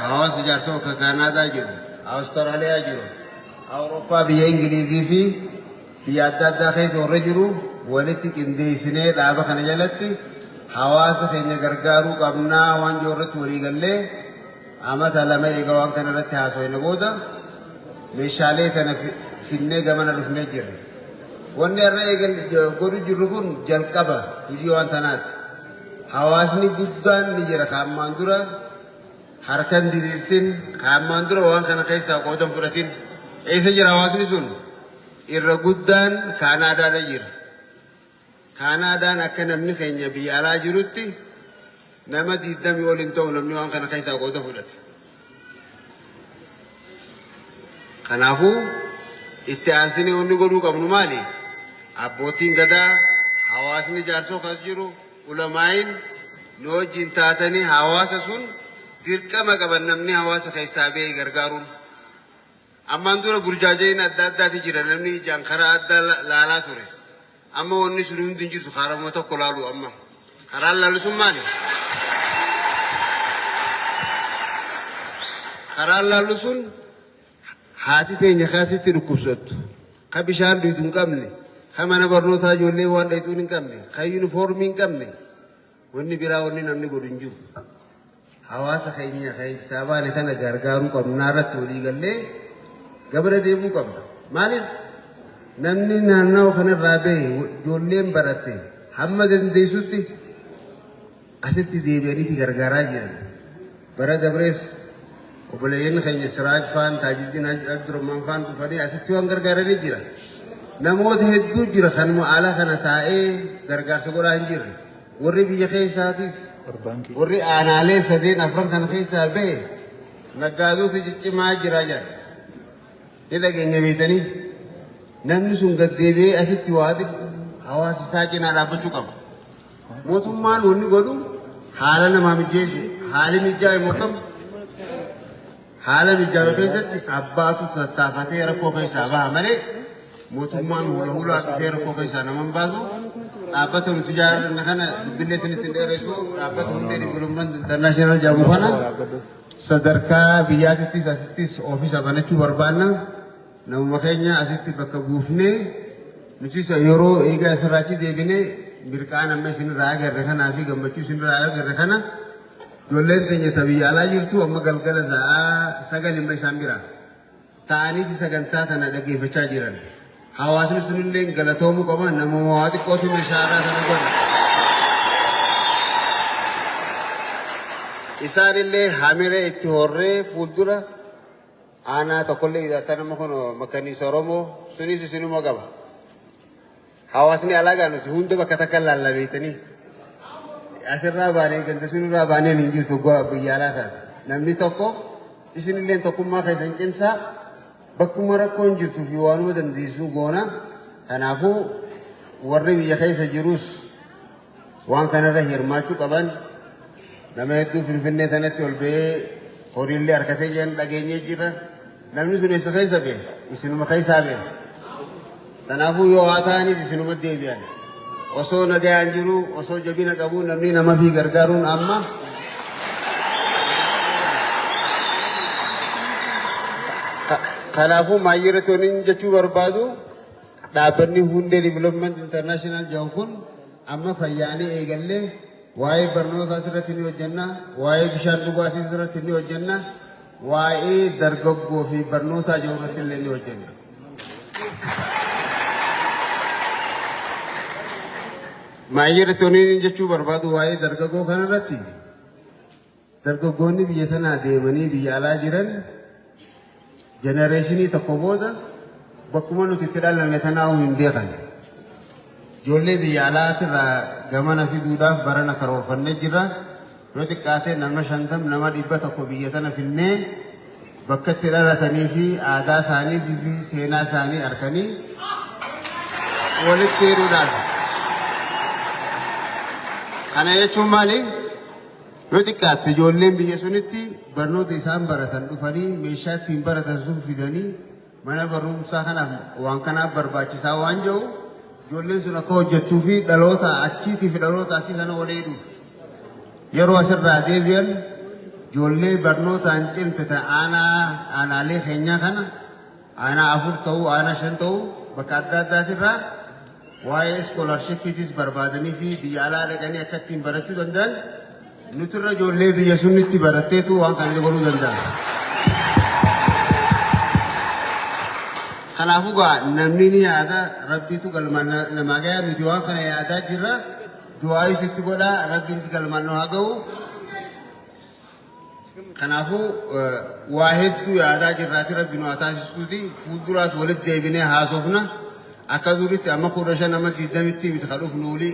hawaasa Jaarsoo ka Kaanaadaa jiru, Awustiraaliyaa jiru, Awurooppaa biyya Ingilizii fi biyya adda addaa keessa warra jiru walitti qindeessinee dhaaba kana jalatti hawaasa keenya gargaaruu qabnaa waan joorratti walii gallee amata 2 eega waan kana irratti haasofne booda meeshaalee tana finnee gamana dhufnee jirra. Wanni irra eegal godhu jirru kun jalqaba hojii waan tanaati. Hawaasni guddaan ni jira kaammaan dura harkan diriirsin kaammaan dura waan kana keessaa qoodan fudhatin eessa jira hawaasni sun irra guddaan Kaanaadaadha jira. Kaanaadaan akka namni keenya biyya alaa jirutti nama 20 waliin ta'u namni waan kana keessaa qooda fudhate. Kanaafuu itti aansinee wanni godhuu qabnu maali? Abbootiin gadaa, hawaasni jaarsoo kas jiru, ulamaayin nu wajjin taatanii hawaasa sun dirqama qaban namni hawaasa keessaa ba'ee gargaaruun. Ammaan dura burjaajeen adda addaati jira namni ijaan karaa adda laalaa ture. Amma wanni sun hundi hin jirtu karaa tokko laalu amma. Karaan laalu sun maali? Karaan laalu sun haati teenya kaasitti dhukkubsattu. Ka bishaan dhuytu hin qabne. Ka mana barnootaa ijoollee waan dhayxuun hin qabne. Ka yuunifoormii hin qabne. Wanni biraa wanni namni godhu hin jiru. Hawaasa keenya keessaa baane kana gargaaruu qabnu naarratti walii gallee gabra deemuu qabna. Maaliif namni naannoo kanarraa ba'e ijoolleen baratte hamma dandeessutti asitti deebi'aniiti gargaaraa jiran. Bara dabrees obboleeyyan keenya Siraaj faan Taajiddiin Abdurrahmaan faan dhufanii asitti waan gargaaranii jira. Namoota hedduu jira kanuma haala kana taa'ee gargaarsa godhaa hin jirre. Warri biyya keessaatis warri aanaalee sadeen afran kana keessaa ba'e naggaadota ciccimaa jira jedha. Ni dhageenya beektanii namni sun gad deebi'ee asitti waa hawaasa isaa cinaa dhaabbachuu qaba. Mootummaan wanni godhu haala namaa mijeessu haali mijaa'e immoo qabu. Haala mijaa'e keessatti abbaatu tattaafatee rakkoo keessaa baha malee mootummaan hulaa dhufee rakkoo keessaa nama hin baasu. Dhaabbata nuti ijaaran kana dubbilee isinitti dheeressu dhaabbata hundee diviloomanti intarnaashinaal jedhamu kana sadarkaa biyyaatittis asittis oofisa banachuu barbaanna. Namuma keenya asitti bakka buufnee nuti yeroo eegaa asirraachi deebinee mirqaan amma isinirraa agarre kanaa fi gammachuu isinirraa agarre kana ijoolleen teenya biyya alaa jirtu amma galgala sa'aa 9 isaan bira ta'aniiti sagantaa tana dhaggeeffachaa jiran. Hawaasni sunillee galatoomuu qaba namuma waa xiqqootu meeshaalee sana godha. Isaanillee hamiree itti horree fuuldura aanaa tokkollee hidhataa nama kun makaniisa Oromoo sunis isinuma qaba. Hawaasni alagaa nuti hunda bakka takka lallabeetanii asirraa baanee ganda sunirraa baanee hin jirtu biyya alaa taate. Namni tokko isinillee tokkummaa keessan cimsaa bakkuma rakkoon jirtuu fi waanuma dandeessuu goona. Kanaafuu warri biyya keessa jirus waan kanarra hirmaachuu qaban nama hedduu Finfinnee sanatti ol ba'ee horiillee harkatee jiran dhageenyee jira. Namni sun eessa keessa ba'e? Isinuma keessaa ba'e. Kanaafuu yoo haa ta'anis isinuma deebi'an. Osoo nagayaan jiru, osoo jabina qabu namni nama fi gargaaruun amma kanaafuu maayirratti waliin jechuu barbaadu dhaabbanni hundee diviloomanti intarnaashinaal jedhamu kun amma fayyaanee eegallee waa'ee barnootaa irratti ni hojjenna, waa'ee bishaan dhugaatii irratti ni hojjenna, waa'ee dargaggoo fi barnootaa jiru irratti illee ni hojjenna. Maayirratti waliin jechuu barbaadu waa'ee dargaggoo kanarratti dargaggoonni biyya tanaa deemanii biyya alaa jiran jenereeshinii tokko booda bakkuma nuti itti dhalanne tanaa'u hin beekan. Ijoollee biyya alaatirraa gamana fiduudhaaf barana karoorfannee jirra. Yoo xiqqaatee nama 50 nama 100 biyya tana finnee bakka itti dhalatanii fi aadaa isaanii fi seenaa isaanii arkanii walitti hiruudhaaf. Kana jechuun maali? Yoo xiqqaatte ijoolleen biyya sunitti barnoota isaan baratan dhufanii meeshaa ittiin baratan sun fidanii mana barumsaa kanaaf waan kanaaf barbaachisaa waan jiru ijoolleen sun akka hojjettuu fi dhaloota achiitii fi dhaloota asii kana wal eeduuf yeroo asirraa deebi'an ijoollee barnootaan cimte aanaalee keenyaa kana aanaa 4 ta'uu aanaa 5 ta'uu bakka adda addaatirraa waa'ee iskoolarshippiitis barbaadanii fi biyya alaa dhaqanii akka ittiin barachuu danda'an nutirra ijoollee biyya sunitti baratteetu waan kana godhuu danda'a. Kanaafuu namni ni yaada rabbiitu galmaan namaa gahaa nuti waan kana yaadaa jirra du'aayis itti godhaa rabbiinis galmaan nu haa ga'u. Kanaafuu waa hedduu yaadaa jirraati rabbi nu haa taasisuuti fuulduraas walitti deebinee haasofna akka duritti amma 15 amma 20tti miti kadhuuf nuuli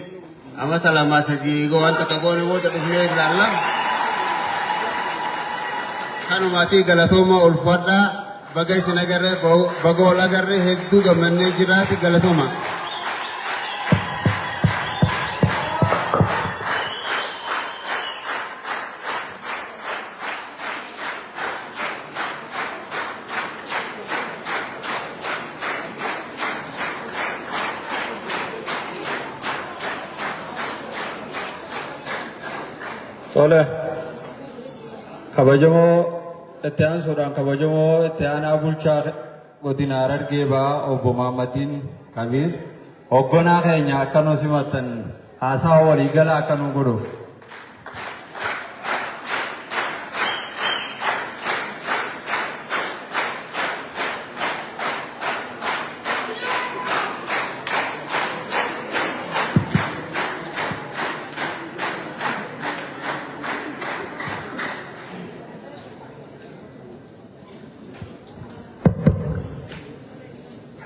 amma talamaa sadii waan takka goone booda dhufnee ilaalla. Kanumaatii galatooma ulfaadhaa baga isin agarree baga ol agarree hedduu gammannee jiraati galatooma. Tole kabajamoo itti aansuudhaan kabajamoo itti aanaa bulchaa godina Harargee Bahaa obbo Mahammadiin Kabiir hoogganaa keenya akka nu simatan haasaa waliigalaa akka nu godhuuf.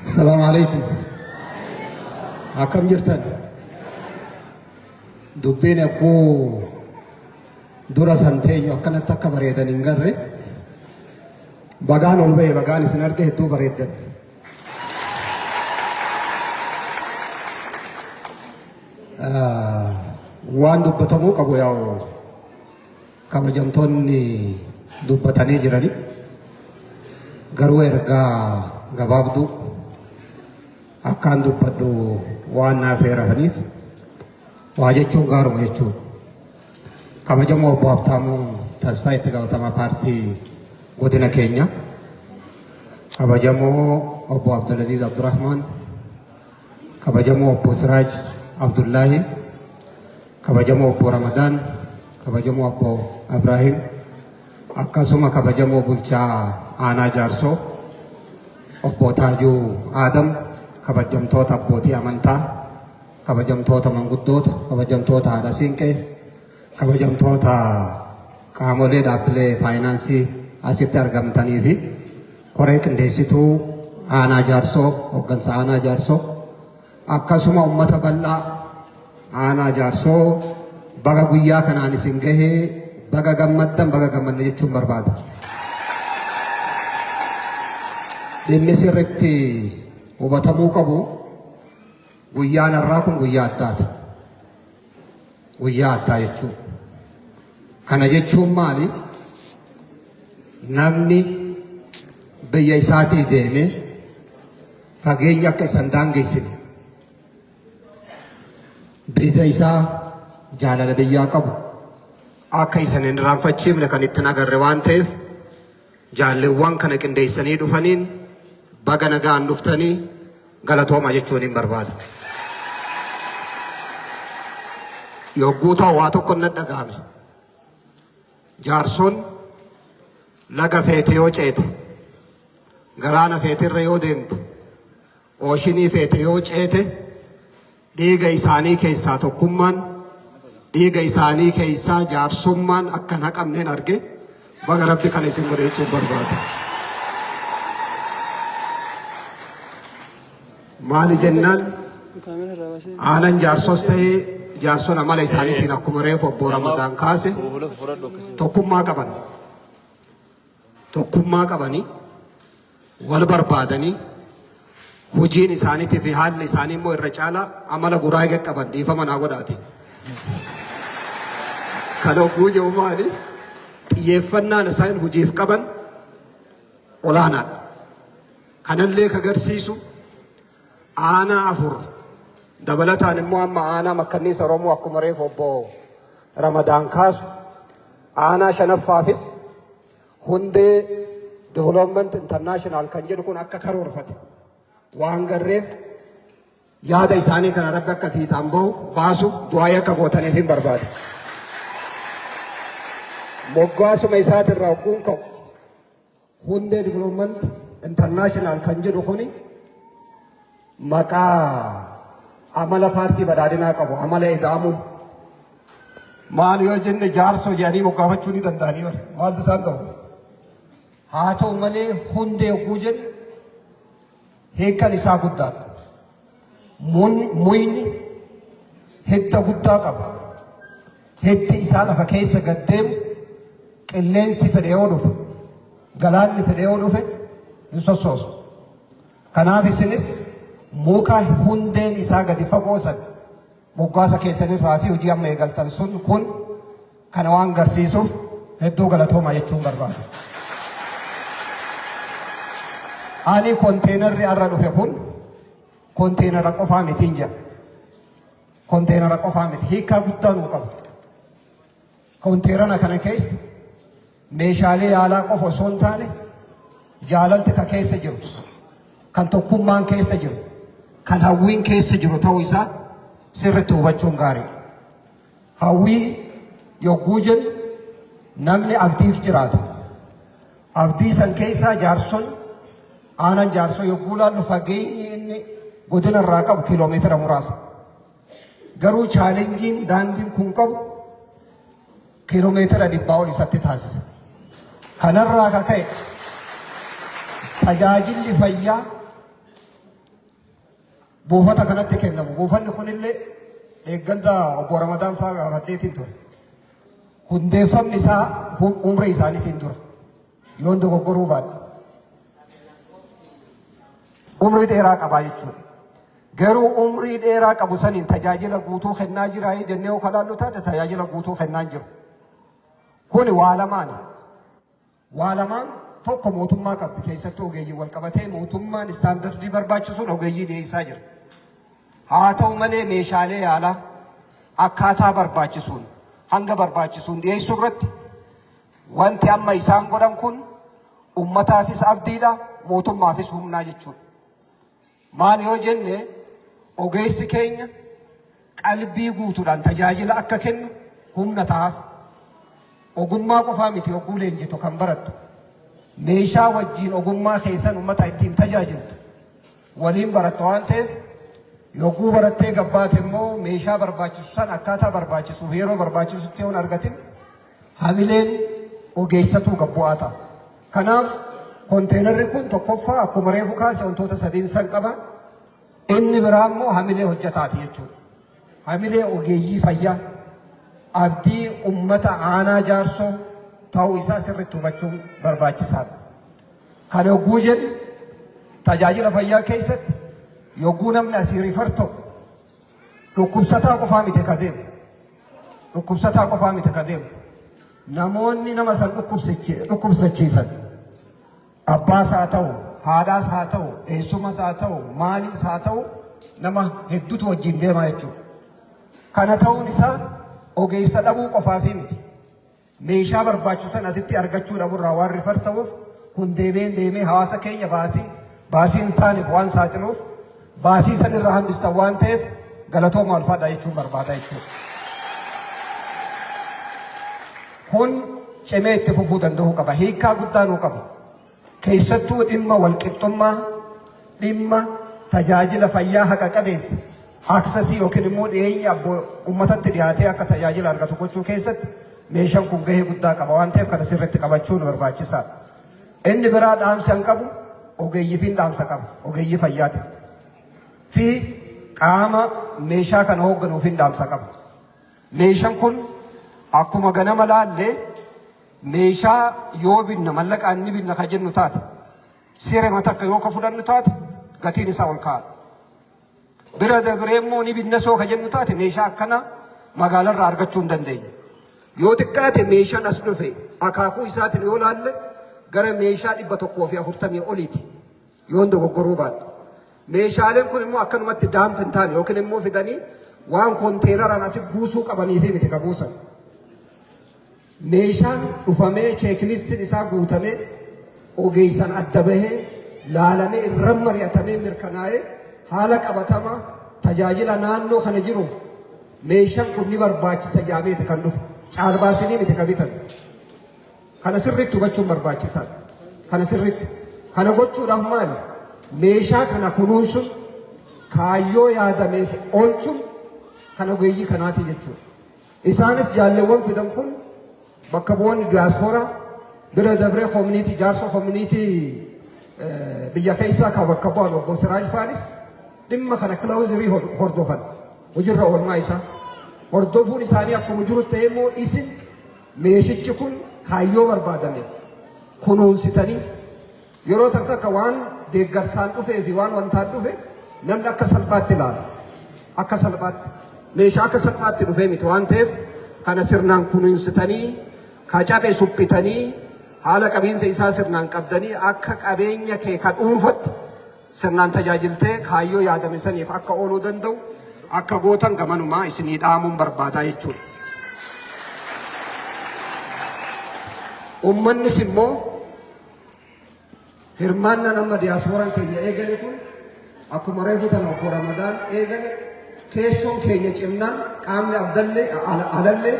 السلام عليكم. أكم جرتن؟ دبين أكو دورا سنتين يوكنا تكبر يدن إنغرة. بغان أولبي بغان سنار كه تو بريدن. وان دبتمو كبو ياو كبجمتون دبتاني جراني. غرو إرغا غبابدو. Akan dubbadhu waan naaf heerafaniif waa jechuun gaaruma jechuudha. Kabajamoo obbo Habtaamuu Tasfaa itti gaafatamaa paartii godina keenya. Kabajamoo obbo Abdulaziz Abdurrahman. Kabajamoo obbo Siraaj Abdullaahi. Kabajamoo obbo Ramadaan. Kabajamoo obbo Ibrahim. Akkasuma kabajamoo bulchaa aanaa Jaarsoo obbo Taajuu Aadam. kabajamtoota abbootii amantaa, kabajamtoota manguddoota, kabajamtoota haadha siinqee, kabajamtoota qaamolee dhaabbilee faayinaansii asitti argamtanii fi koree qindeessituu aanaa Jaarsoo, hooggansa aanaa Jaarsoo, akkasuma uummata bal'aa aanaa Jaarsoo baga guyyaa kanaan isin gahee baga gammaddan baga gammanne jechuun barbaada. Dhimmi sirriitti hubatamuu qabu guyyaan har'aa kun guyyaa addaati. Guyyaa addaa jechuudha. Kana jechuun maali? Namni biyya isaatii deemee fageenya akka isan daangeessine biyya isaa jaalala biyyaa qabu akka isan hin irraanfachiifne kan ittiin agarre waan ta'eef jaalleewwan kana qindeessanii dhufaniin baga nagaan dhuftanii galatooma jechuun hin barbaada. Yogguu ta'u waa tokko na dhagahame. Jaarsoon laga feete yoo ceete, galaana feetirra yoo deemtu, ooshinii feete yoo ceete, dhiiga isaanii keessaa tokkummaan, dhiiga isaanii keessaa jaarsummaan akka naqamneen arge baga rabbi kan isin godhe jechuun barbaada. Maali jennaan aanan jaarsos ta'ee jaarson amala isaaniitiin akkuma reefu obbo Ramadaan kaase tokkummaa qaban. Tokkummaa qabanii wal barbaadanii hojiin isaaniitii fi haalli isaanii immoo irra caalaa amala guraagee qaban dhiifama naa godhaati. Kana oguu jiru maali? Xiyyeeffannaan isaan hojiif qaban olaanaadha. Kanallee agarsiisu aanaa afur dabalataan immoo amma aanaa makkanniisa Oromoo akkuma reefu obbo Ramadaan kaasu aanaa shanaffaafis hundee development international kan jedhu kun akka karoorfate waan garreef yaada isaanii kana rabbi akka fiixaan bahu baasu du'aa akka gootaniif hin barbaade. Moggaasuma isaatirraa ogguun ka'u hundee development international kan jedhu kuni maqaa amala paartii badhaadhinaa qabu amala ida'amuu maal yoo jenne jaarsoo jedhanii moggaafachuu ni danda'anii bara maaltu isaan qabu. Haa ta'u malee hundee oguu jennu hiikan isaa guddaadha. muyni hidda guddaa qaba. Hiddi isaa lafa keessa gad deemu qilleensi fedhee yoo dhufe galaanni fedhee yoo dhufe hin sossoosu. Kanaaf isinis muka hundeen isaa gadi fagoosan moggaasa keessanirraa fi hojii amma eegaltan sun kun kana waan garsiisuuf hedduu galatoomaa jechuun barbaada. Ani konteenarri arra dhufe kun konteenara qofaa mitiin jira. Konteenara qofaa miti hiikaa guddaa nuu qabu. Konteenara kana keessa meeshaalee yaalaa qofa osoo hin taane jaalalti ka keessa jiru, kan tokkummaan keessa jiru, kan hawwiin keessa jiru ta'uu isaa sirriitti hubachuun gaariidha. Hawwii yogguu jennu namni abdiif jiraata. Abdii san keessaa jaarson aanan jaarsoo yogguu laallu fageenyi inni godina irraa qabu kiiloomeetira muraasa. Garuu chaalenjiin daandiin kun qabu kiiloomeetira 100 ol isatti taasisa. Kanarraa ka ka'e tajaajilli fayyaa buufata kanatti kennamu. Buufanni kunillee eegganta obbo Ramadaan fa'aa gaafadheetiin ture. Hundeeffamni isaa umrii isaaniitiin dura yoon dogoggoruu baadhe. Umrii dheeraa qabaa jechuudha. Garuu umrii dheeraa qabu saniin tajaajila guutuu kennaa jira jennee yoo kadhannu taate tajaajila guutuu kennaa jiru. Kuni waa lamaani. Waa lamaan tokko mootummaa qabdi keessattuu ogeeyyii wal qabatee mootummaan istaandardii barbaachisuun ogeeyyii dhiyeessaa jira. Haa ta'u malee meeshaalee yaalaa akkaataa barbaachisuun hanga barbaachisuun dhiyeessuu irratti wanti amma isaan godhan kun ummataafis abdiidha mootummaafis humnaa jechuudha. Maal yoo jenne ogeessi keenya qalbii guutuudhaan tajaajila akka kennu humna ta'aaf. Ogummaa qofaa miti yogguu leenjitu kan barattu. Meeshaa wajjiin ogummaa keessan ummata ittiin tajaajiltu waliin barattu waan ta'eef yogguu barattee gabbaate immoo meeshaa barbaachisu san akkaataa barbaachisuuf yeroo barbaachisutti yoo argatin hamileen ogeessatuu gabbu'aa ta'a. Kanaaf konteenarri kun tokkoffaa akkuma reefu kaase wantoota sadiin san qaba. Inni biraa immoo hamilee hojjetaati jechuudha. Hamilee ogeeyyii fayyaa abdii ummata aanaa jaarsoo ta'uu isaa sirriitti hubachuun barbaachisaadha. Kan yogguu jennu tajaajila fayyaa keessatti yogguu namni asii rifar ta'u dhukkubsataa qofaa miti ka deemu. Dhukkubsataa qofaa miti ka deemu. Namoonni nama san dhukkubsachiisan abbaas haa ta'u, haadhaas haa ta'u, eessumas haa ta'u, maaliis haa ta'u nama hedduutu wajjin deemaa jechuudha. Kana ta'uun isaa ogeessa dhabuu qofaafi miti. Meeshaa barbaachisan asitti argachuu dhabuurraa waan rifar ta'uuf kun deemee hawaasa keenya baasii hin taaneef waan saaxiluuf baasii sanirraa hambistan waan ta'eef galatooma ulfaadha jechuun barbaada jechuudha. Kun cimee itti fufuu danda'uu qaba. Hiikaa guddaa nuu qaba. Keessattuu dhimma walqixxummaa, dhimma tajaajila fayyaa haqa qabeessa, aksasii yookiin immoo dhiyeenya uummatatti dhiyaatee akka tajaajila argatu gochuu keessatti meeshaan kun gahee guddaa qaba waan ta'eef kana sirriitti qabachuun barbaachisaadha. Inni biraa dhaamsi an qabu ogeeyyiifiin dhaamsa qaba. Ogeeyyii fayyaati. Fi qaama meeshaa kana hoogganuufiin dhaamsa qaba. Meeshaan kun akkuma ganama laallee meeshaa yoo binna mallaqaan ni binna ka jennu taate sirema takka yoo ka fudhannu taate gatiin isaa ol ka'a. Bira dabree immoo ni binna soo ka jennu taate meeshaa akkana magaalarraa argachuu hin dandeenya. Yoo xiqqaate meeshaan as dhufe akaakuu isaatiin yoo laalle gara meeshaa 140 oliiti yoo dogoggoruu baadhe. Meeshaaleen kun immoo akkanumatti daampi hin taane yookiin immoo fidanii waan konteenaraan asi buusuu qabaniifi miti ka buusan. Meeshaan dhufamee cheeklistiin isaa guutamee ogeessan adda bahee laalamee irra mari'atamee mirkanaa'ee haala qabatamaa tajaajila naannoo kana jiruuf meeshaan kun ni barbaachisa jaameeti kan dhufu. Caalbaasinii miti ka bitan. Kana sirriitti hubachuun barbaachisaadha. Kana sirriitti. Kana gochuudhaaf maali? Meeshaa kana kunuunsuun kaayyoo yaadameef oolchuun kan ogeeyyii kanaati jechuudha. Isaanis jaalleewwan fidan kun bakka bu'oonni diyaaspooraa bira dabree koominiitii jaarsoo koominiitii biyya keessaa kan bakka bu'an obbo Siraaj Faanis dhimma kana kilawuzirii hordofan hojiirra oolmaa isaa hordofuun isaanii akkuma jiru ta'ee immoo isin meeshichi kun kaayyoo barbaadameef kunuunsitanii yeroo takka akka waan deeggarsaan dhufee fi waan wantaan dhufe namni akka salphaatti ilaala. Akka salphaatti meeshaa akka salphaatti dhufee miti waan ta'eef kana sirnaan kunuunsitanii kacabe suphitanii haala qabiinsa isaa sirnaan qabdanii akka qabeenya kee kan dhuunfatti sirnaan tajaajiltee kaayyoo yaadame saniif akka ooluu danda'u akka gootan gamanumaa isinii dhaamuun barbaadaa jechuudha. Uummannis immoo hirmaannaa nama diyaasporaan keenya eegale kun akkuma reefu tana obbo Ramadaan eegale keessoon keenya cimnaan qaamni abdallee alallee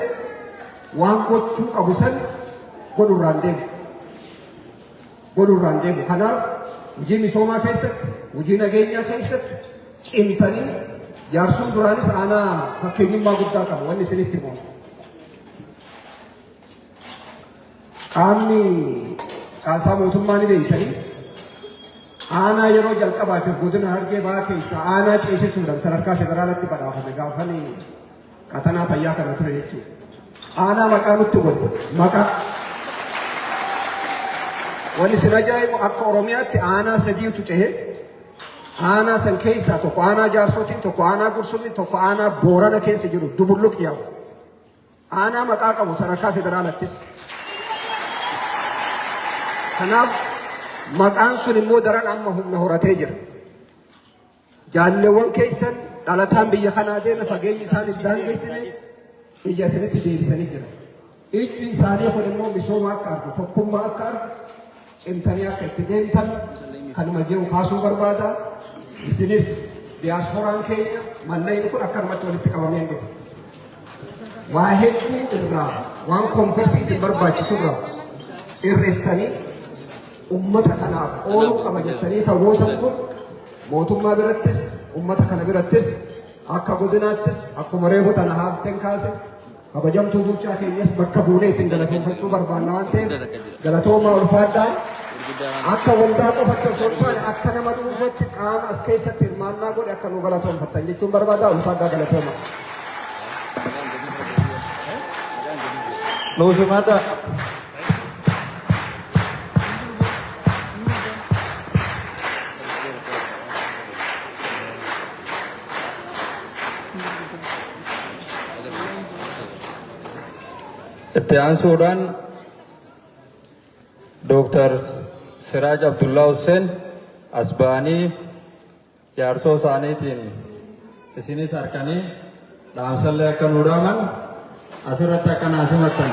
waan gochuu qabu san godhurraan deemu. Kanaaf hojii misoomaa keessatti hojii nageenyaa keessatti cimtanii jaarsuun duraanis aanaa fakkeenyummaa guddaa qabu wanni isinitti himu. Qaamni caasaa mootummaa ni beektanii aanaa yeroo jalqabaatiif godina Harargee Bahaa keessa aanaa ceesisuudhaan sadarkaa federaalaatti badhaafame gaafanii qatanaa fayyaa kana ture jechuudha. Aanaa maqaa nutti godhe maqaa. Wanni sin ajaa'ibu akka Oromiyaatti aanaa sadiitu cehe aanaa san keessaa tokko aanaa Jaarsootii tokko aanaa Gursumii tokko aanaa Boorana keessa jiru Dubulluq yaa'u. Aanaa maqaa qabu sadarkaa federaalattis. Kanaaf maqaan sun immoo daran amma humna horatee jira. Jaalleewwan keessan dhalataan biyya kanaa deeme fageenyi isaan iddaan geessine ija isinitti deebisanii jira. Ijji isaanii kun immoo misooma akka argu tokkummaa akka argu cimtanii akka itti deemtan kanuma jiru kaasuu barbaada. Isinis diyaasporaan keenya manneen kun akkanumatti walitti qabamee dhufa. Waa hedduu irraa waan koonfirtii isin barbaachisu irraa irreessitanii ummata kanaaf ooluu qaba jettanii ta'uusan kun mootummaa birattis ummata kana birattis akka godinaattis akkuma reefu tana haafteen kaase kabajamtuu bulchaa keenyas bakka buunee isin galateeffachuu barbaanna waan ta'eef galatoomaa ulfaadhaa akka waldaa qofatti osoo hin taane akka nama dhuunfaatti qaama as keessatti hirmaannaa godhe akka nu galatoonfattan jechuun barbaadaa ulfaadhaa galatoomaa. Luusumata. Itti aansuudhaan Dr. Siraaj Abdullah Hussein as ba'anii jaarsoo isaaniitiin isinis harkanii dhaamsallee akka nuu dhaaman asirratti akka naasimattan.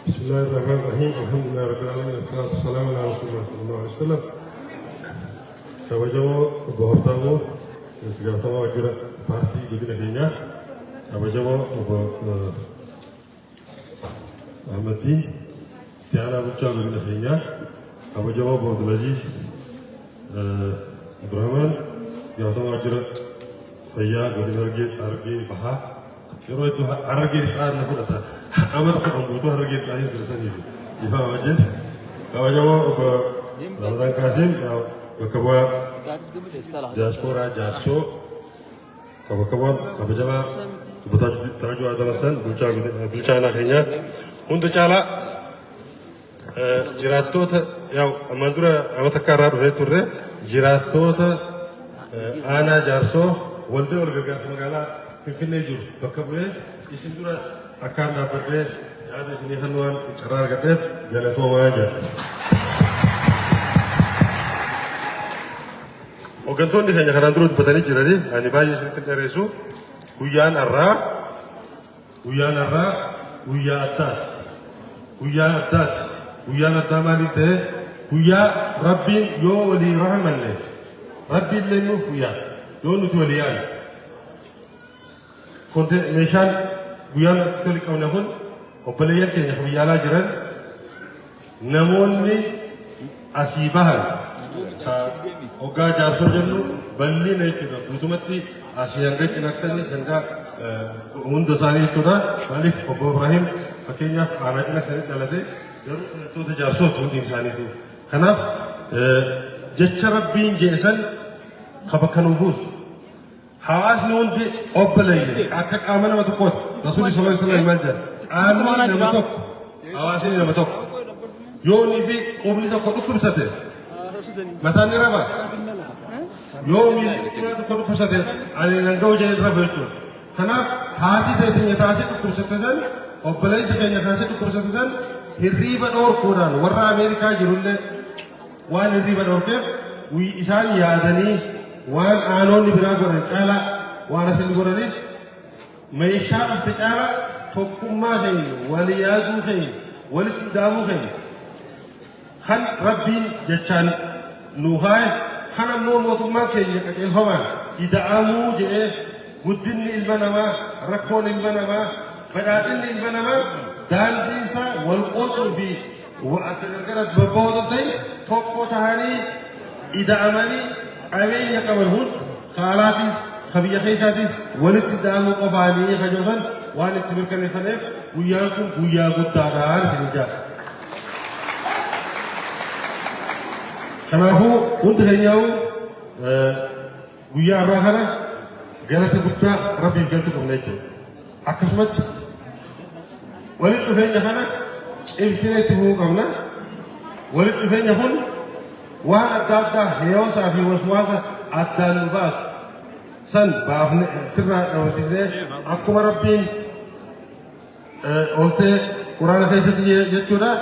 بسم الله الرحمن الرحيم الحمد لله رب العالمين والصلاة والسلام على رسول الله صلى الله عليه وسلم kabajamo obbo Hortamoo itti gaafatamaa waajjira paartii godina keenyaa kabajamo obbo Ahmaddiin itti aanaa bulchaa godina keenyaa kabajamo obbo Abdulaziz Abdurrahmaan itti gaafatamaa waajjira fayyaa godina Harargee Bahaa yeroo itti Harargee Bahaa na fudhata amata kudhan guutuu Harargee Bahaa tirasaniif ifaa wajjin kabajamo obbo Ramadaan Qaasim bakka bu'aa diyaasporaa jaarsoo kabajamaa obbo Taajuu Adamassan bulchaa keenyaa hunda caalaa jiraattoota ammaan dura amata akka irraa dhufee turre jiraattoota aanaa jaarsoo waldaa wal gargaarsa magaalaa Finfinnee jiru bakka bu'ee isin dura akkaan dhaabbadhee yaada isinii kan waan carraa argadheef galatoomaa jira. Hooggantoonni keenya kanaan dura dubbatanii jiranii ani baay'ee isinitti dheeressu guyyaan har'aa guyyaa addaati. Guyyaan addaa maalii ta'e guyyaa rabbiin yoo walii rahamanne rabbiin illee nuuf guyyaata yoo nuti walii yaadne. Meeshaan guyyaan asitti wali qabne kun obboleeyyan keenya biyya alaa jiran namoonni asii bahan hoggaa jaarsoo jennu bal'ina jechuudha. Guutumatti asii hanga cinaksanii hanga hunda isaanii jechuudha. Maaliif obbo Ibrahim fakkeenyaaf aanaa cinaksanii dhalate garuu dhalattoota jaarsooti hundi isaaniitu. Kanaaf jecha rabbiin jeesan kaba kanuu buusu. Hawaasni hundi obboleeyye akka qaama nama tokkooti. Rasuulli sallallahu alaihi wasallam maal jedha? Qaamni nama tokko hawaasni nama tokko. Yoonii fi qubni tokko dhukkubsate mataan ni raba. Yoomii qubni tokko dhukkubsate ani nan ga'u jedhee rafa jechuudha. Kanaaf haati teenya taasise dhukkubsate san obboleessa keenya taasise dhukkubsate san hirriiba dhoorkuudhaan warra Ameerikaa jirullee waan hirriiba dhoorkeef isaan yaadanii waan aanoonni biraa godhan caalaa waan asin godhaniif meeshaa dhufte caalaa tokkummaa keenya wal yaaduu keenya walitti daamuu keenya kan rabbiin jechaan nu haye kan ammoo mootummaan keenya qajeelfamaan ida'amuu jedhee guddinni ilma namaa rakkoon ilma namaa badhaadhinni ilma namaa daandii isaa wal qooduu fi gargara babbahoota ta'e tokko tahanii ida'amanii qabeenya qaban hundi saalaatis kabiyya keessaatis walitti daamuu qofaanii kajoosan waan itti mirkaneeffaneef guyyaan kun guyyaa guddaadhaan isin ijaara. Kanaafuu hundi keenyaa'u guyyaa irraa kana galata guddaa rabbiif galchu qabna jechuudha. Akkasumatti walitti dhufeenya kana cimsinee itti fufuu qabna. Walitti dhufeenya kun waan adda addaa heewosaa fi waswaasa addaan nu baasu san baafne sirraa dhabamsiisnee akkuma rabbiin oltee quraana keessatti jechuudha.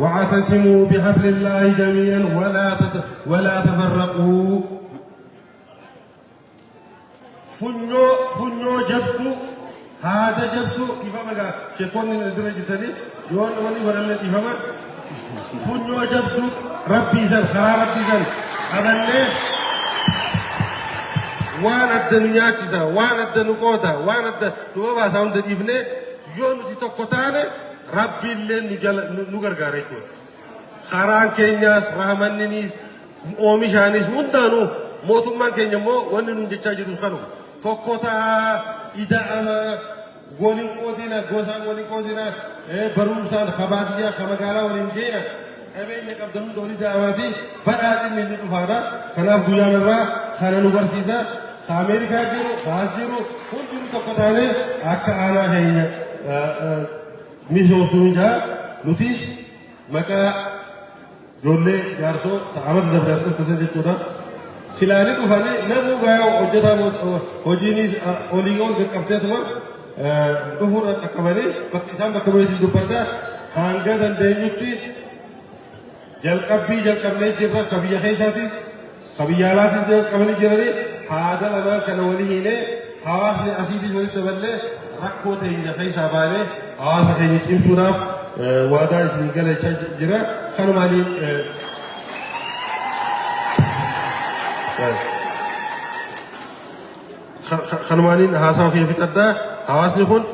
واعتصموا بحبل الله جميعا ولا تفرقوا. فنو جبتو هذا جبتو كيف ما شكون الدرجة يون وني ولا الإفهام فنو جبتو ربي زن خراب ربي زن هذا اللي وانا الدنيا كذا وانا الدنقودا وانا الدنقودا ساوند الإبنة يوم تتوقعنا ربي اللي نجار غاريكو خاران كينياس رحمانينيس أوميشانيس مندانو موتومان كينيا مو ونن نجتاجي خانو توقعتا إذا أنا غولين كودينا غوسان غولين كودينا بروسان خباديا خمغالا ونجينا أبين يكبدون دولي دعواتي برادين من الفارا خنا غيان الرا خنا نورسيزا أمريكا جيرو بازيرو كل جيرو توقعتانه أكا أنا هينا ميزو سونجا نوتيش مكا جولي جارسو تعامل دبراسو تسجل تودا سلاني كفاني نبو غايو وجدا وجينيس أوليغون كابتن تما دهور أكمله بكتسام بكمله تدوبتا خانجا دندينيتي جل كبني جبرا كبيا خيساتي كبيالاتي جل كبني جراني هذا لما كانولي هنا حواسني أسيدي ولي تبلة ركوته هنا خيسابانه حواس خيني تيم سوناف وادا اسمي قال جرا خانو مالي خانمانين هاسا في فتدا حواس نكون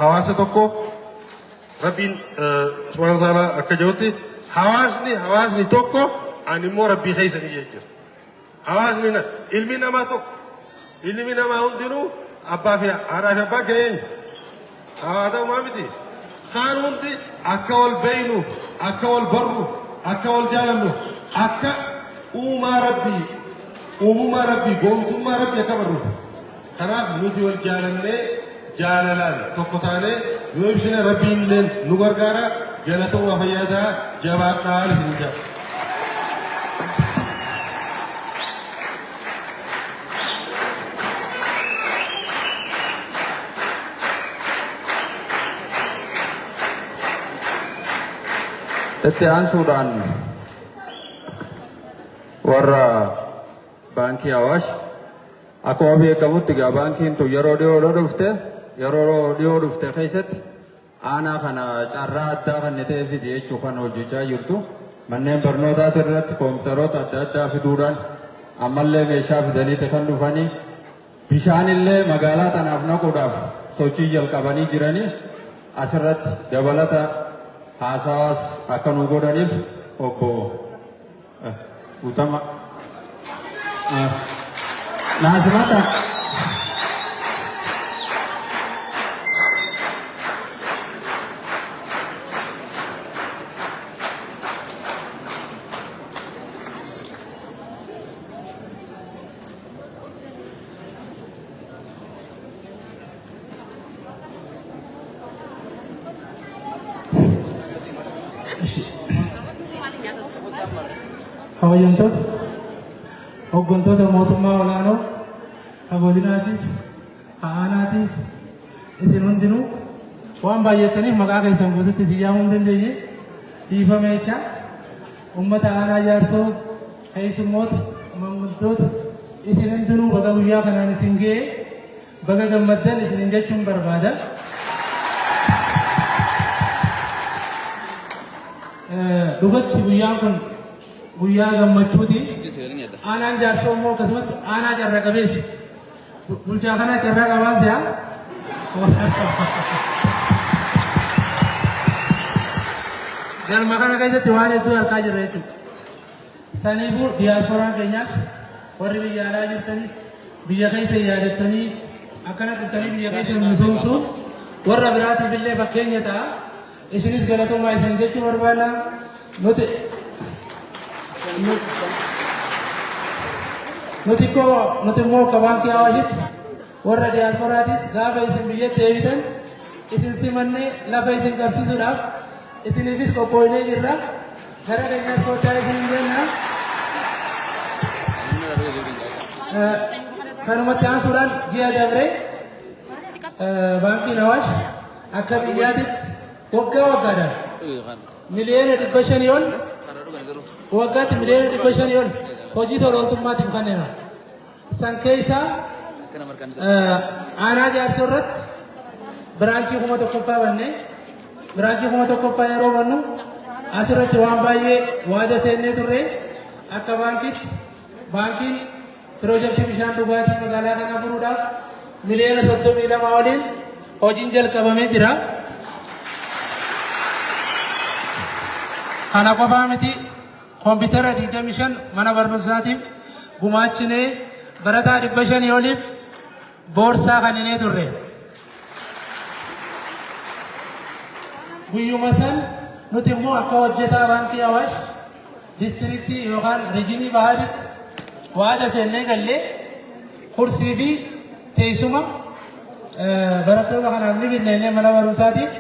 حواس تكو ربين سبحانه وتعالى أكجوتي حواسني تكو أني مو ربي خيسني يجر حواسني علمنا ما تكو علمنا ما هندينو أبا في عراف أبا كين هذا ما بدي خانون دي أكول بينو أكول برو أكول جالنو أكا أوما ربي قوتما ربي أكبرو خراب نوتي والجالنة جاللان توقتانه يوبسنا ربين لين نغرغارا جلتو وفيادا جواب نال هنجا Tetian Sudan warra banki Awash aku abi kamu tiga banki itu yaro dia dufte kaiset ana kana carra adda kan nete fi die chukan hojjecha jirtu manneen barnootaa irratti kompiitaroota adda addaa fiduudhaan ammallee meeshaa fidanii kan dhufanii bishaanillee magaalaa tanaaf naquudhaaf sochii jalqabanii jiranii asirratti dabalata haasawaas akka nu godhaniif obbo Utama Nasimata Kabajamtoota hooggantoota mootummaa olaanoo godinaatis aanaatis isin hundinuu waan baay'ataniif maqaa keessan gosotti isin yaamuu hin dandeenye dhiifama jecha uummata aanaa jaarsoo keessummoota maamiltoota isin hundinuu baga guyyaa kanaan isin ga'e baga gammaddan isin jechuun barbaada. Dhugatti guyyaan kun guyyaa gammachuuti. Aanaan jaarsoo immoo akkasumatti aanaa carra qabeessi. Bulchaa kana carraa qabaan se'a. Galma kana keessatti waan hedduu harkaa jirra jechuudha. Saniifuu diyaaspooraan keenyaas warri biyya alaa jirtanis biyya keessa yaadattanii akkana dhuftanii biyya keessa misoomsuuf warra biraatiif illee fakkeenya ta'a. Isinis galatoomaa isin jechuu barbaada. Nuti immoo akka baankii Awaashitti warra diyaaspooraatis gaafa isin biyyatti deebitan isin simannee lafa isin qabsiisuudhaaf isiniifis qophoonee jirra. Gara keenyaas kottaa isin hin jenna. Kanumatti aansuudhaan ji'a dabre baankiin Awaash akka biyyaatitti waggaadhaan miliyoona 500 ol waggaatti miliyoona 500 ol hojii tola ooltummaatiif kenneera. San keessaa aanaa jaarsoo irratti biraanchii 1,000 bannee biraanchii 1,000 yeroo bannu asirratti waan baay'ee waada seennee turre akka baankiin piroojeektii bishaan dhugaatii magaalaa kanaa furuudhaaf miliyoona 32 waliin hojiin jalqabamee jira. Kana qofaa miti koompitara 25 mana barnootaatiif gumaachinee barataa 500 oliif boorsaa kenninee turre. Guyyuma san nuti immoo akka hojjetaa baankii Awaash diistiriiktii yookaan riijinii Bahaaditti waada seennee gallee kursii fi teessuma barattoota kanaaf ni binnee mana barumsaatiif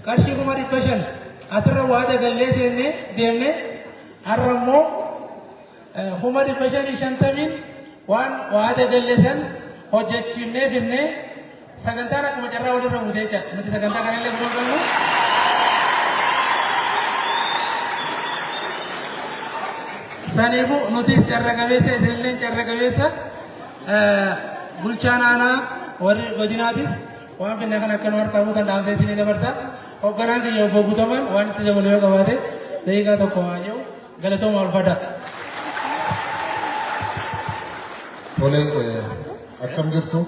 qarshii 500 asirra waada gallee seennee deemne har'a immoo 550 waan waada gallee san hojjechiifnee binnee sagantaan akkuma carraa walirra buutee jira. Nuti sagantaa kanallee gurgurru. Saniifuu nuti carra qabeessa isinillee carra qabeessa bulchaan aanaa warri godinaatis waan finna kan akka nu harkaa buutan dhaamsa isinii dabarsa. Hoogganaan kiyya obbo Guutaman waan itti dabalu yoo qabaate daqiiqaa tokko waan jedhu galatooma ulfaadha. Tole akkam jirtu?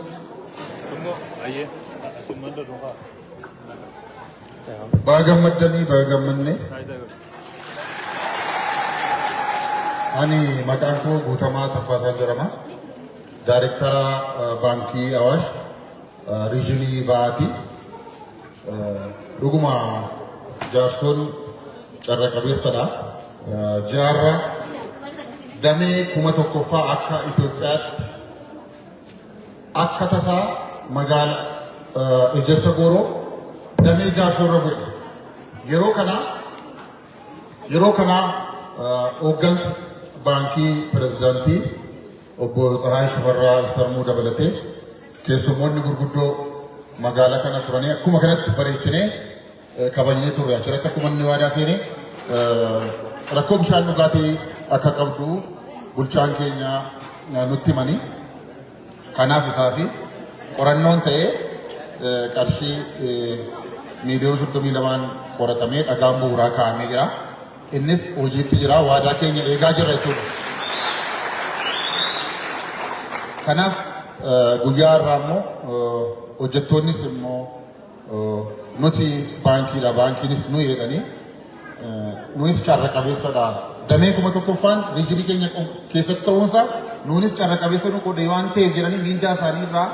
Baga gammaddanii baga gammanne. Ani maqaan koo Guutamaa Taffaasaa jedhama. Daayirektara baankii Awaash riijinii Bahaati. Dhuguma jaarsoon carra qabeessadha. Jaarra damee 1,000 akka Itoophiyaatti akka tasaa magaala Ejersa Gooroo damee jaarsoorra bu'e. Yeroo kana hooggansa baankii pirezidaantii obbo Tsahaay Shifarraa Sarmuu dabalatee keessummoonni gurguddoo magaalaa kana turanii akkuma kanatti bareechinee kabajnee turre. Achirratti akkuma inni waadaa seenee rakkoo bishaan dhugaatii akka qabdu bulchaan keenya nutti himanii. Kanaaf isaa fi qorannoon ta'ee qarshii miiliyoona 32 qoratamee dhagaan bu'uuraa kaa'amee jira. Innis hojiitti jira. Waadaa keenya eegaa jirra jechuudha. Kanaaf guyyaa irraa immoo hojjettoonnis immoo nuti baankiidha baankiinis nu jedhanii nunis carra qabeessadha. Damee kuma tokkoffaan riijinii keenya keessatti ta'uunsaa nunis carra qabeessa nu qodee waan ta'eef jedhanii miindaa isaanii irraa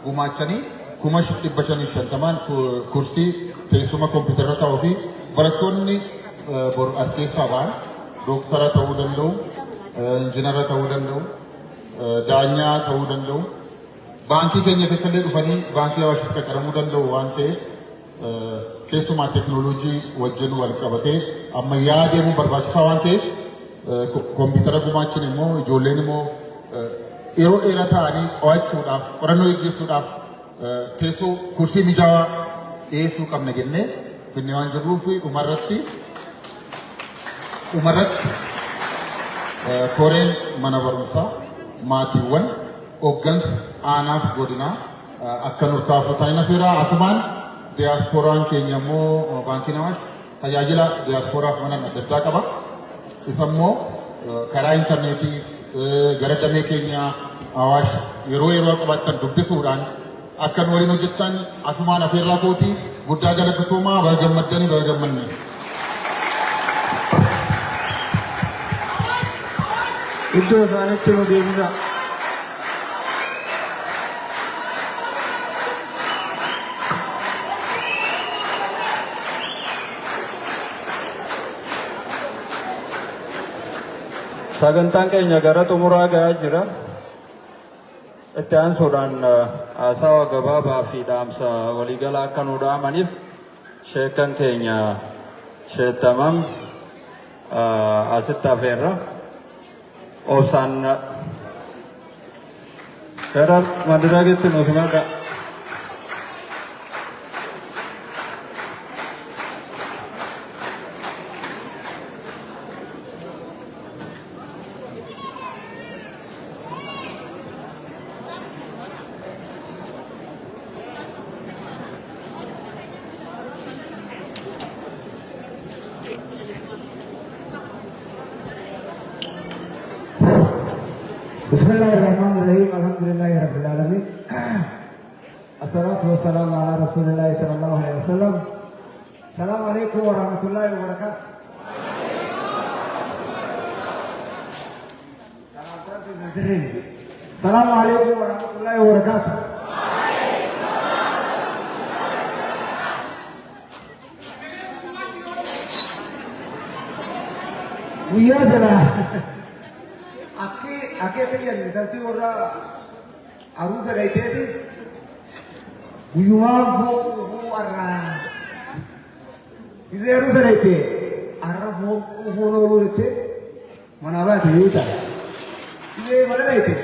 gumaachanii 550 kursii teessuma kompiitara ta'uu fi barattoonni bor as keessaa ba'an dooktara ta'uu danda'u, injiinara ta'uu danda'u, daanyaa ta'uu danda'u. Baankii keenya keessallee dhufanii baankii Awaashitti qacaramuu danda'u waan ta'eef keessumaa teekinooloojii wajjin wal qabatee ammayyaa deemuu barbaachisaa waan ta'eef kompiitara gumaachuun immoo ijoolleen immoo yeroo dheeraa ta'anii qo'achuudhaaf qorannoo gaggeessuudhaaf teessoo kursii mijaawaa dhiyeessuu qabna jennee finnee waan jirruuf dhumarratti koreen mana barumsaa maatiiwwan hooggansa aanaaf godinaa akka nurkaa'u ta'anii nafeeraa asumaan diyaaspooraan keenya immoo baankiin Awaash tajaajila diyaaspooraaf mana adda addaa qaba. Isa immoo karaa intarneetii gara damee keenya Awaash yeroo qabattan dubbisuudhaan akka nu waliin hojjettan asumaan afeerraa kootii guddaa galatoomaa baga gammaddanii baga gammanne. Iddoo isaanitti nu deebisa. Sagantaan keenya gara xumuraa gahaa jira. Itti aansuudhaan haasawa gabaabaa fi dhaamsa waliigalaa akka nu dhaamaniif sheekan keenya sheettamam asitti afeerra. Obsaan gara madiragitti nuuf himadha. بسم الله الرحمن الرحيم الحمد لله رب العالمين الصلاة والسلام على رسول الله صلى الله عليه وسلم. السلام عليكم ورحمة الله وبركاته. السلام عليكم ورحمة الله وبركاته. ويا زلمة Akhirnya terjadi nanti orang arus ada itu guyuan bu arah itu arus ada itu arah bu lalu itu mana ada itu ini mana ada itu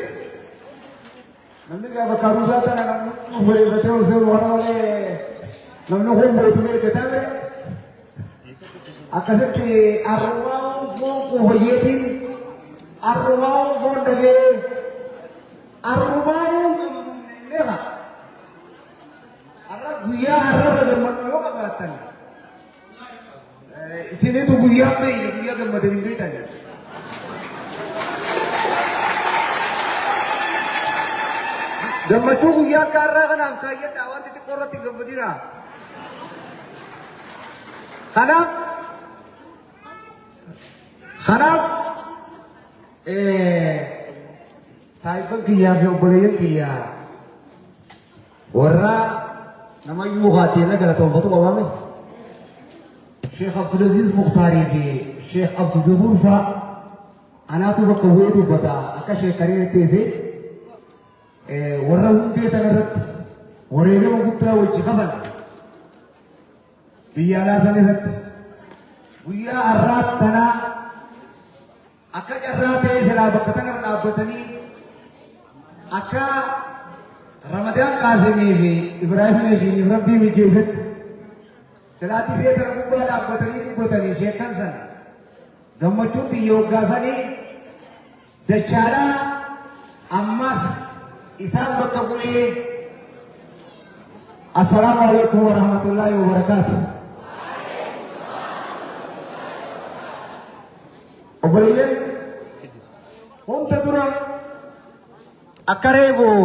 nanti kalau arus ada nak boleh betul betul mana boleh nampak boleh tu boleh kita boleh akan seperti arwah bu hojetin arwah bondage arwah nega arah guya arah gemar yo kabatan sini tu guya gemar dengan kita gemar tu guya karena kan angka ya dawan titik korot tiga bedira Khanap saiban kiya fi obboleeyyan kiya warra nama iyyuu haateela galatoonfatu qabame Sheekh Abdulaziz Mukhtaari fi Sheekh Abdu Zabuur fa anaatu bakka bu'ee dubbata akka sheekaree teesse warra hundee tan irratti wareegama guddaa wajji qaban biyya alaa san irratti guyyaa har'aa tanaa akka carraa ta'ee silaa bakka tanarra dhaabbatanii akka Ramadaan Qaasimii fi Ibrahim Nashiiniif rabbii mijeessatti silaatii beekana gubbaa dhaabbatanii dubbatanii sheekan san gammachuun biyya hoggaasanii dachaadhaa ammas isaan bakka bu'ee assalaamu alaikum wa rahmatullaahi wa barakaatuh. Obboleeyyan wanta dura akka reeboo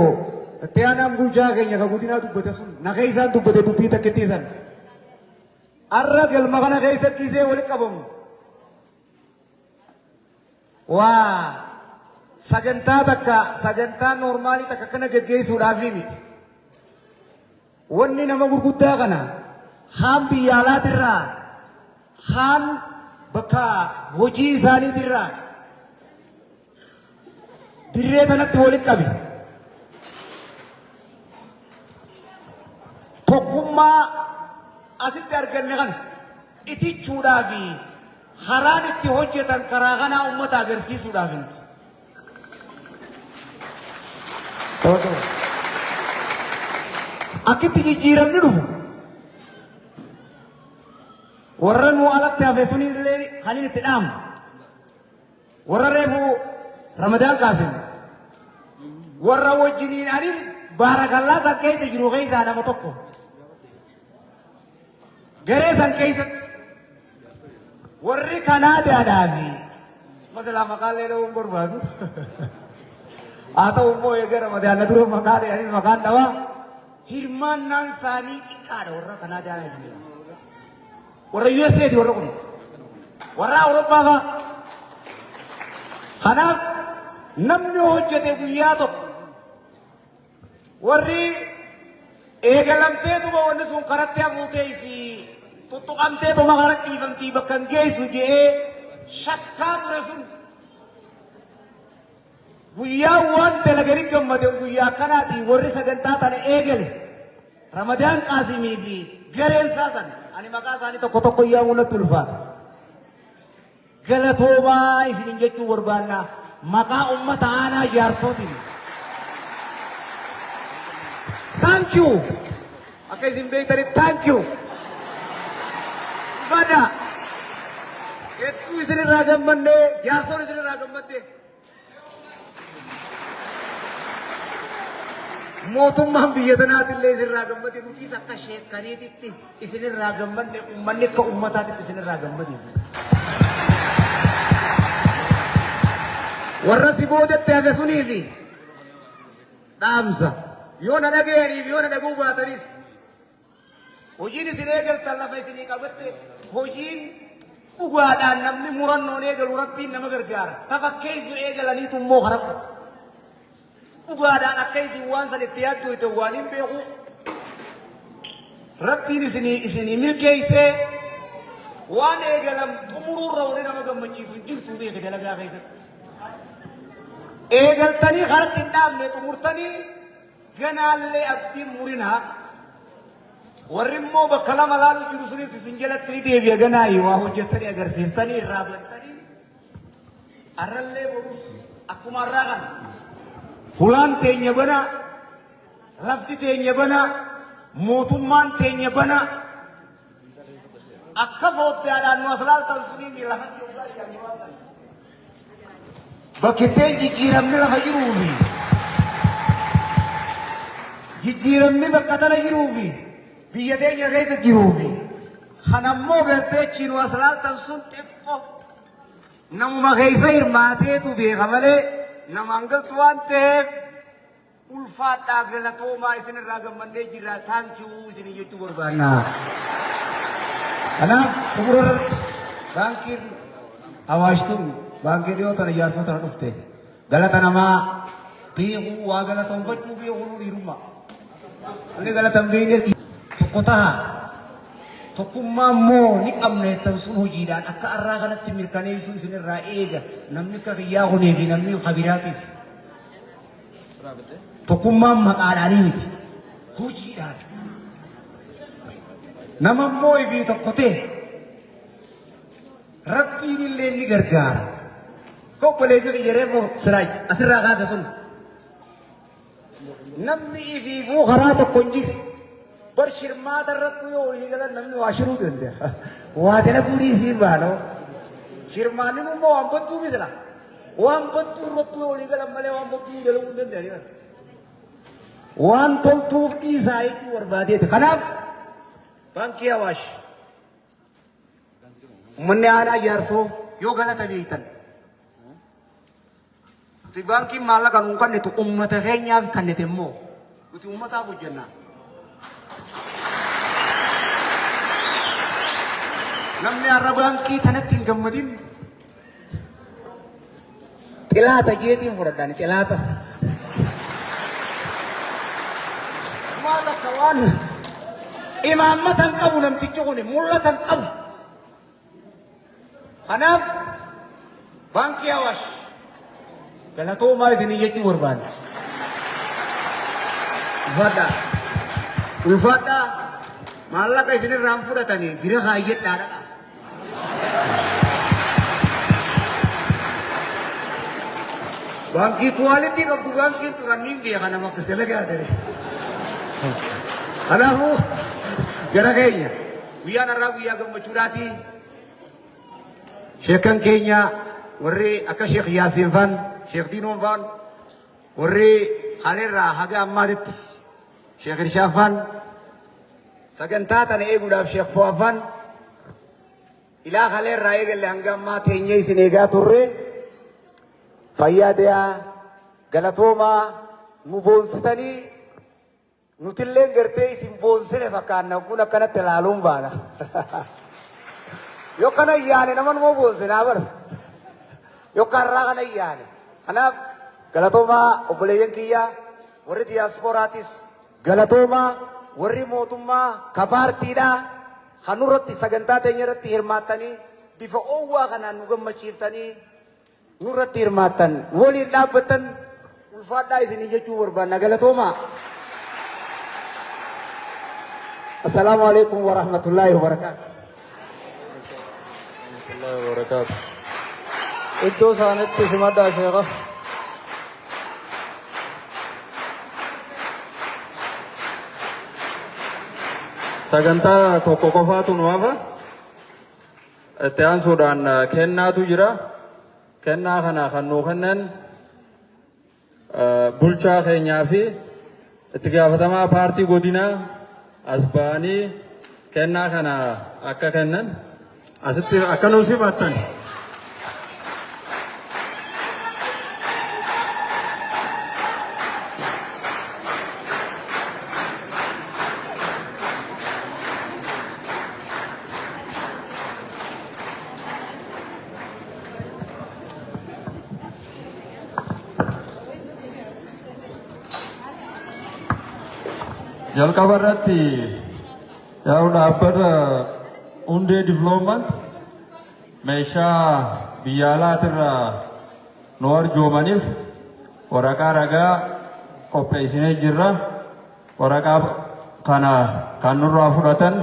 itti aanaan bulchaa keenya ka guddinaa dubbate sun naga isaan dubbate dubbii takkittiisan الرجل مغنى غيث كيزي ولقبهم sagantaa normaalii takka kana geggeessuudhaaf miti. Wanni nama gurguddaa kana haan biyya alaatirraa haan bakka hojii isaaniitirraa dirree kanatti walitti qabe. Tokkummaa asitti arganne kana itichuudhaaf haraan itti hojjetan karaa kanaa uummata agarsiisuudhaaf miti. Akkitti jijjiiramni dhufu warra nu alatti hafe sunillee kan inni itti dhaamu warra reefu Ramadaan Qaasim warra wajjiniin anis baarakallaa san keessa jiru keessaa nama tokko garee san keessatti warri Kanaadaadhaa fi masalaa maqaalee dha'uun barbaadu haa ta'u immoo egaa Ramadaan na dura maqaalee anis maqaan dhawaa hirmaannaan isaanii xiqqaadha warra Kanaadaadhaa isin warra USA'ti warra kun warra Awurooppaa fa'a. Kanaaf namni hojjete guyyaa tokko warri eegalamteetuma wanni sun karatti hafuutee fi tuttuqamteetuma kara dhiifamtii bakka hin geessu jedhee shakkaa ture sun guyyaa waan dalaganii gammadan guyyaa akkanaatii warri sagantaa tana eegale Ramadaan Qaasimii fi gareen isaa san ani maqaa isaanii tokko tokko yaa mul'atu ulfaata. Galatoomaa isinin jechuu barbaanna maqaa ummata aanaa jaarsootiin. Thank you. Akka isin beektani thank you. Bada. Hedduu isinirraa gammanne jaarsoon isinirraa gammadde. Mootummaan biyya tanaatillee isinirraa gammadde nuti akka sheekkaniititti isinirraa gammadne ummanni akka ummataatitti isinirraa gammadde. warra si boodatti hafe suniifi dhaamsa yoo na dhaga'aniif yoo na dhaga'uu baatanis hojiin isin eegaltan lafa isinii qabatte hojiin dhugaadhaan namni murannoon eegalu rabbiin nama gargaara tafakkeessu eegalaniitu immoo harabba dhugaadhaan akka isin waan san itti yaaddu ite waan hin beeku rabbiin isinii milkeeysee waan eegalam xumuruurra wani nama gammachiisu jirtuu beeke dalagaa keessatti eegaltanii karatti hin dhaabne xumurtanii ganaallee abdiin murinaa warri immoo bakka lama laalu jiru sunis isin jalatti ni deebi'a ganaayi waa hojjettanii agarsiiftanii irraa bantanii arrallee borus akkuma arraa kana fulaan teenya bana lafti teenya bana mootummaan teenya bana akka fooddaadhaan nu as laaltan sunii lafatti ogaa jedhanii waan ta'e bakkiteen jijjiiramni lafa jiruufi jijjiiramni bakka tana jiruufi biyya teenya keessa jiruufi kanammoo galteechi nu as laaltan sun xiqqoo namuma keessa hirmaateetu beeka malee nama hangaltu waan ta'eef ulfaadhaa galatoomaa isinirraa gammannee jirra taankiyuu isin jechuu barbaanna. Kanaaf xumurarratti baankiin Awaashtuun baankii dhiyoo tana ijaarsota tana dhufte galata namaa beekuu waa galatoonfachuu beekuu nu dhiirummaa. Inni galatan beekne tokko taha tokkummaa immoo ni qabna jettan sun hojiidhaan akka arraa kanatti mirkaneessuu isinirraa eega namni akka kiyyaa kunee fi namni kabiraatiif tokkummaan maqaadhaanii miti hojiidhaan nama immoo ifi tokko ta'e rabbiin illee ni gargaara koppoleessa biyyareefoo siraay asirraa kaase sun namni ifiifuu karaa tokko hin jirre bar shirmaata irratti yoo olii galan namni waa shiruu danda'a waa jala burii isiin baanoo shirmaanni immoo waan battuu misila waan battuu irratti yoo olii galan malee waan battuu dalaguu hin danda'anii waan toltuuf dhiisaa jechuu barbaadeeti kanaaf baankii Awaash uummanni aanaa ijaarsoo yoo galata beektan nuti baankiin maallaqa nuun kennitu uummata keenyaaf kennite immoo nuti uummataaf hojjennaa. namni har'a baankii tanatti hin gammadin xilaata jeetiin fudhadhaan xilaata maal akka waan imaammatan qabu namtichi kun mul'atan qabu kanaaf baankii Awaash galatoomaa isinii jechuu barbaada ulfaadhaa maallaqa isinirraan fudhatanii bira kaayyedhaadha baankii kuwaalitii qabdu baankiin turanniin beeka nama akkas dalagaa ture kanaafuu gara keenya guyyaan har'aa guyyaa gammachuudhaati sheekan keenya warri akka sheek Yaasiin faan sheek Diinoon faan warri haleerraa haga ammaatitti sheek Irshaan faan sagantaa tana eeguudhaaf sheek Fu'aan faan ilaa haleerraa eegalle hanga ammaa teenyee isin eegaa turre fayyaadayaa galatoomaa nu boonsitanii nutillee gartee isin boonsine fakkaanna kun akkanatti ilaaluun baana yoo kana yaane nama numa boonsinaa bara yoo karraa kana yaane kanaaf galatoomaa obboleeyyan kiyyaa warri diyaasporaatis galatoomaa warri mootummaa ka paartiidhaa kanurratti sagantaa teenya irratti hirmaattanii bifa oowwaa kanaan nu gammachiiftanii nurratti hirmaattan waliin dhaabbattan ulfaadhaa isinii jechuu barbaanna galatoomaa. السلام عليكم ورحمة الله وبركاته. ورحمة الله وبركاته. إنتو سانت تسمد شيخ. sagantaa tokko qofaatu nu hafa itti aansuudhaan kennaatu jira kennaa kana kan nuu kennan bulchaa keenyaa fi itti gaafatamaa paartii godinaa as ba'anii kennaa kana akka kennan asitti akka nu simattan. jalqaba irratti yaa'u dhaabbata hundee divilooment meeshaa biyya alaatirraa nu arjoomaniif waraqaa ragaa qopheessinee jirra. Waraqaa kana kan nurraa fudhatan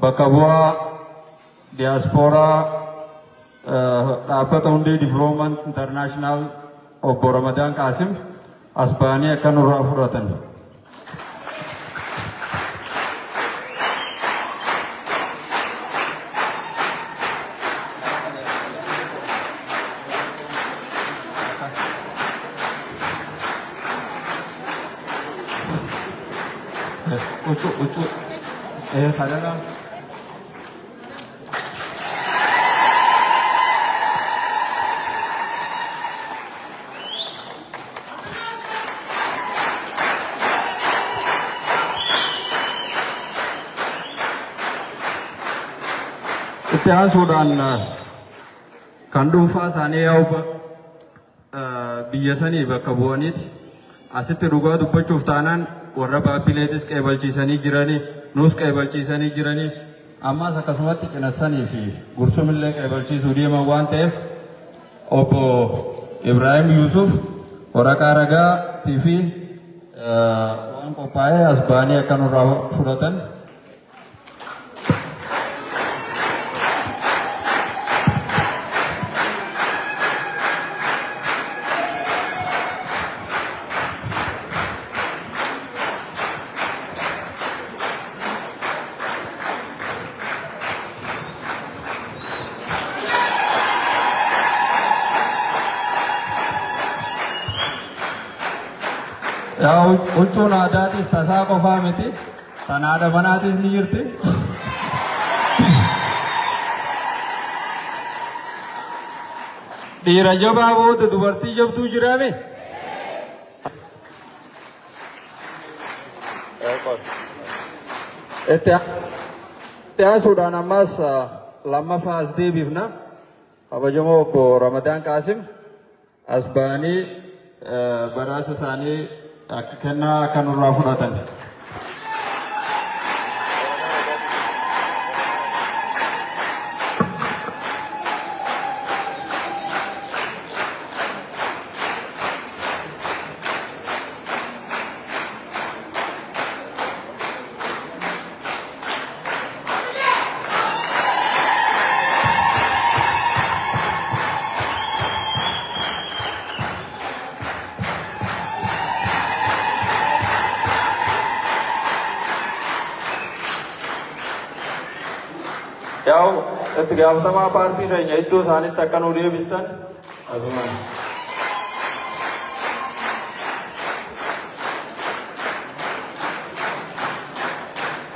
bakka bu'aa diyaaspooraa dhaabbata hundee divilooment intarnaashinaal obbo Ramadaan Qaasim as ba'anii akka nurraa fudhatan. Ucu, kadang itti aansuudhaan kan dhuunfaa isaanii yaa'u biyya sanii bakka bu'aniiti asitti dhugaa dubbachuuf taanaan warra baabbileetis qeebalchiisanii jiranii nuus qeebalchiisanii jiranii ammaas akkasumatti cinassanii fi gursumillee qeebalchiisuu deeman waan ta'eef obbo Ibrahim Yusuf waraqaa ragaatii fi waan qophaa'ee as ba'anii akka nurraa fudhatan. Yaa huccuun aadaatis tasaa qofaa miti kan haadha manaatis ni jirti. Dhiira jabaa booda dubartii jabtuu jiraame. Itti aansuudhaan ammas lammaffaa as deebifna. Kabajamoo obbo Ramadaan Qaasim as ba'anii badhaasa isaanii kennaa akka nurraa fudhatan. Yaa'u itti gaafatamaa paartii keenya iddoo isaaniitti akka nu deebistan asumaan.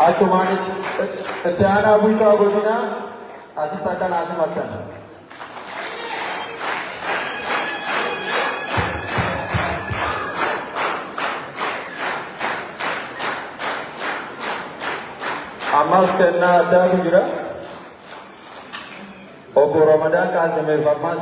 Achumaan itti aanaa bulchaa godinaa asitti akka naa simattan. Ammas kennaa addaatu jira. Obbo Ramadaan Qaasimeef ammas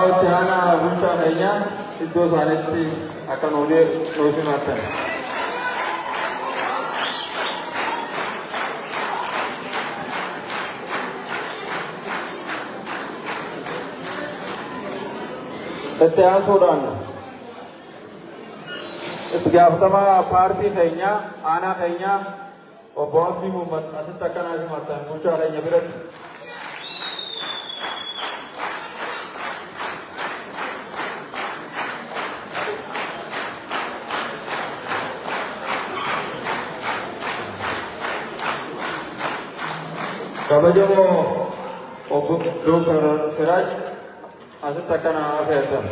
itti aanaa bulchaa keenya iddoo isaaniitti akka nu simattan. Itti aansuudhaan itti gaafatamaa paartii keenyaa aanaa keenyaa obbo Abdii Muhammad asitti akka naa simattan bulchaa keenya biratti. Kabajamoo obbo Dr. Siraaj asitti akka naa affeertan.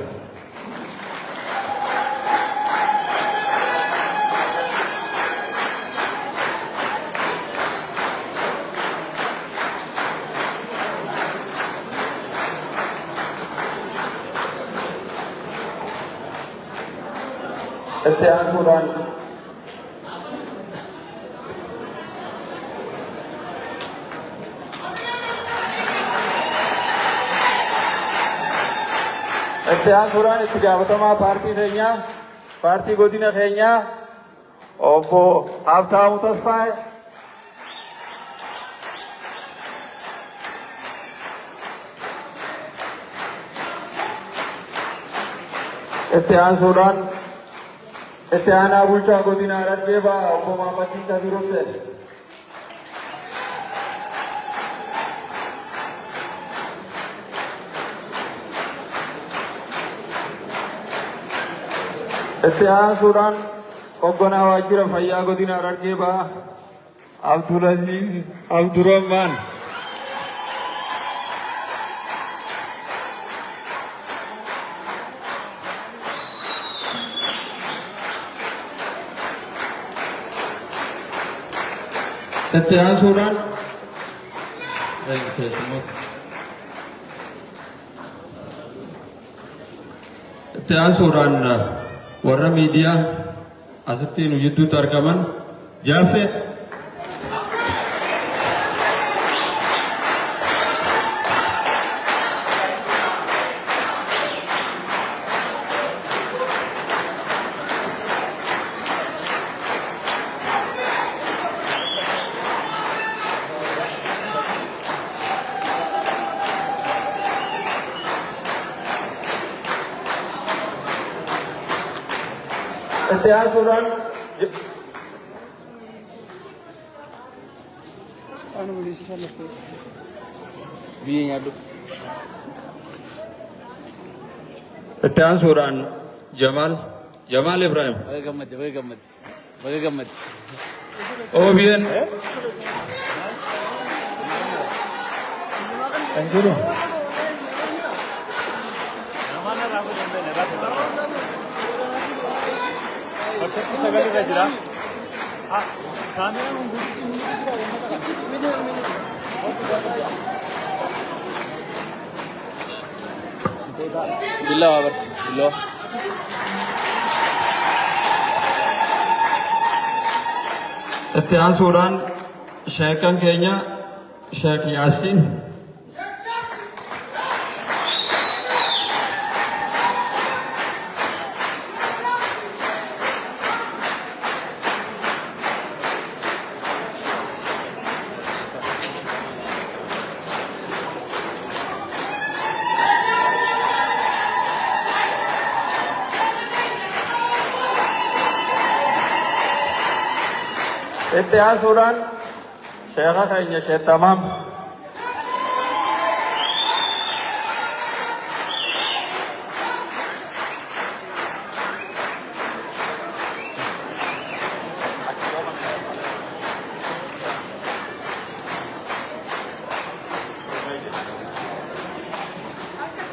Itti aansuudhaan itti aansuudhaan itti gaafatamaa paartii keenyaa paartii godina keenyaa obbo Habtaamuu Tasfaayee itti aanaa bulchaa godina Harargee Bahaa obbo Maammadii Kabiir Hussein. Itti aansuudhaan hoogganaa waajjira fayyaa godina Harargee Bahaa Abdulaziz Abdurrahman. Itti aansuudhaan warra miidiyaa asitti nu jidduutti argaman Jaaffee. Itti aansuudhaan Jamal Ibrahim. OBN. Persepsi sekali saja. Kamera mengguni sini. Bila apa? Bila. Itti aansuudhaan sheekan keenya Sheek Yaasiin. Itti aansuudhaan sheekha keenya Sheek Tamaam.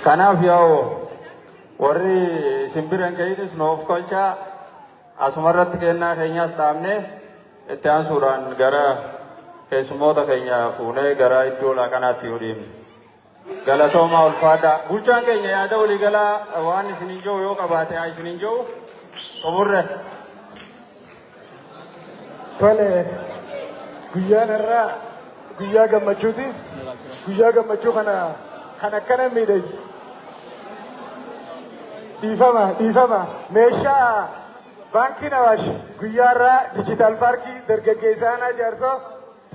Kanaaf yaa'u warri simbiran keeynis noof kolchaa asumarratti kennaa keenyaas dhaabnee itti aansuudhaan gara keessummoota keenya fuunee gara iddoo laaqanaatti yoo deemne. Galatoomaa ulfaadhaa. Bulchaan keenya yaada waliigalaa waan isiniin jiru yoo qabaate haa isiniin jiru xumurre. Tole guyyaan irraa guyyaa gammachuuti. Guyyaa gammachuu kana kan akkana miidhagsu. Dhiifama meeshaa baankiin Awaash guyyaa irraa dijitaal paarkii dargaggeessaa aanaa jaarsoo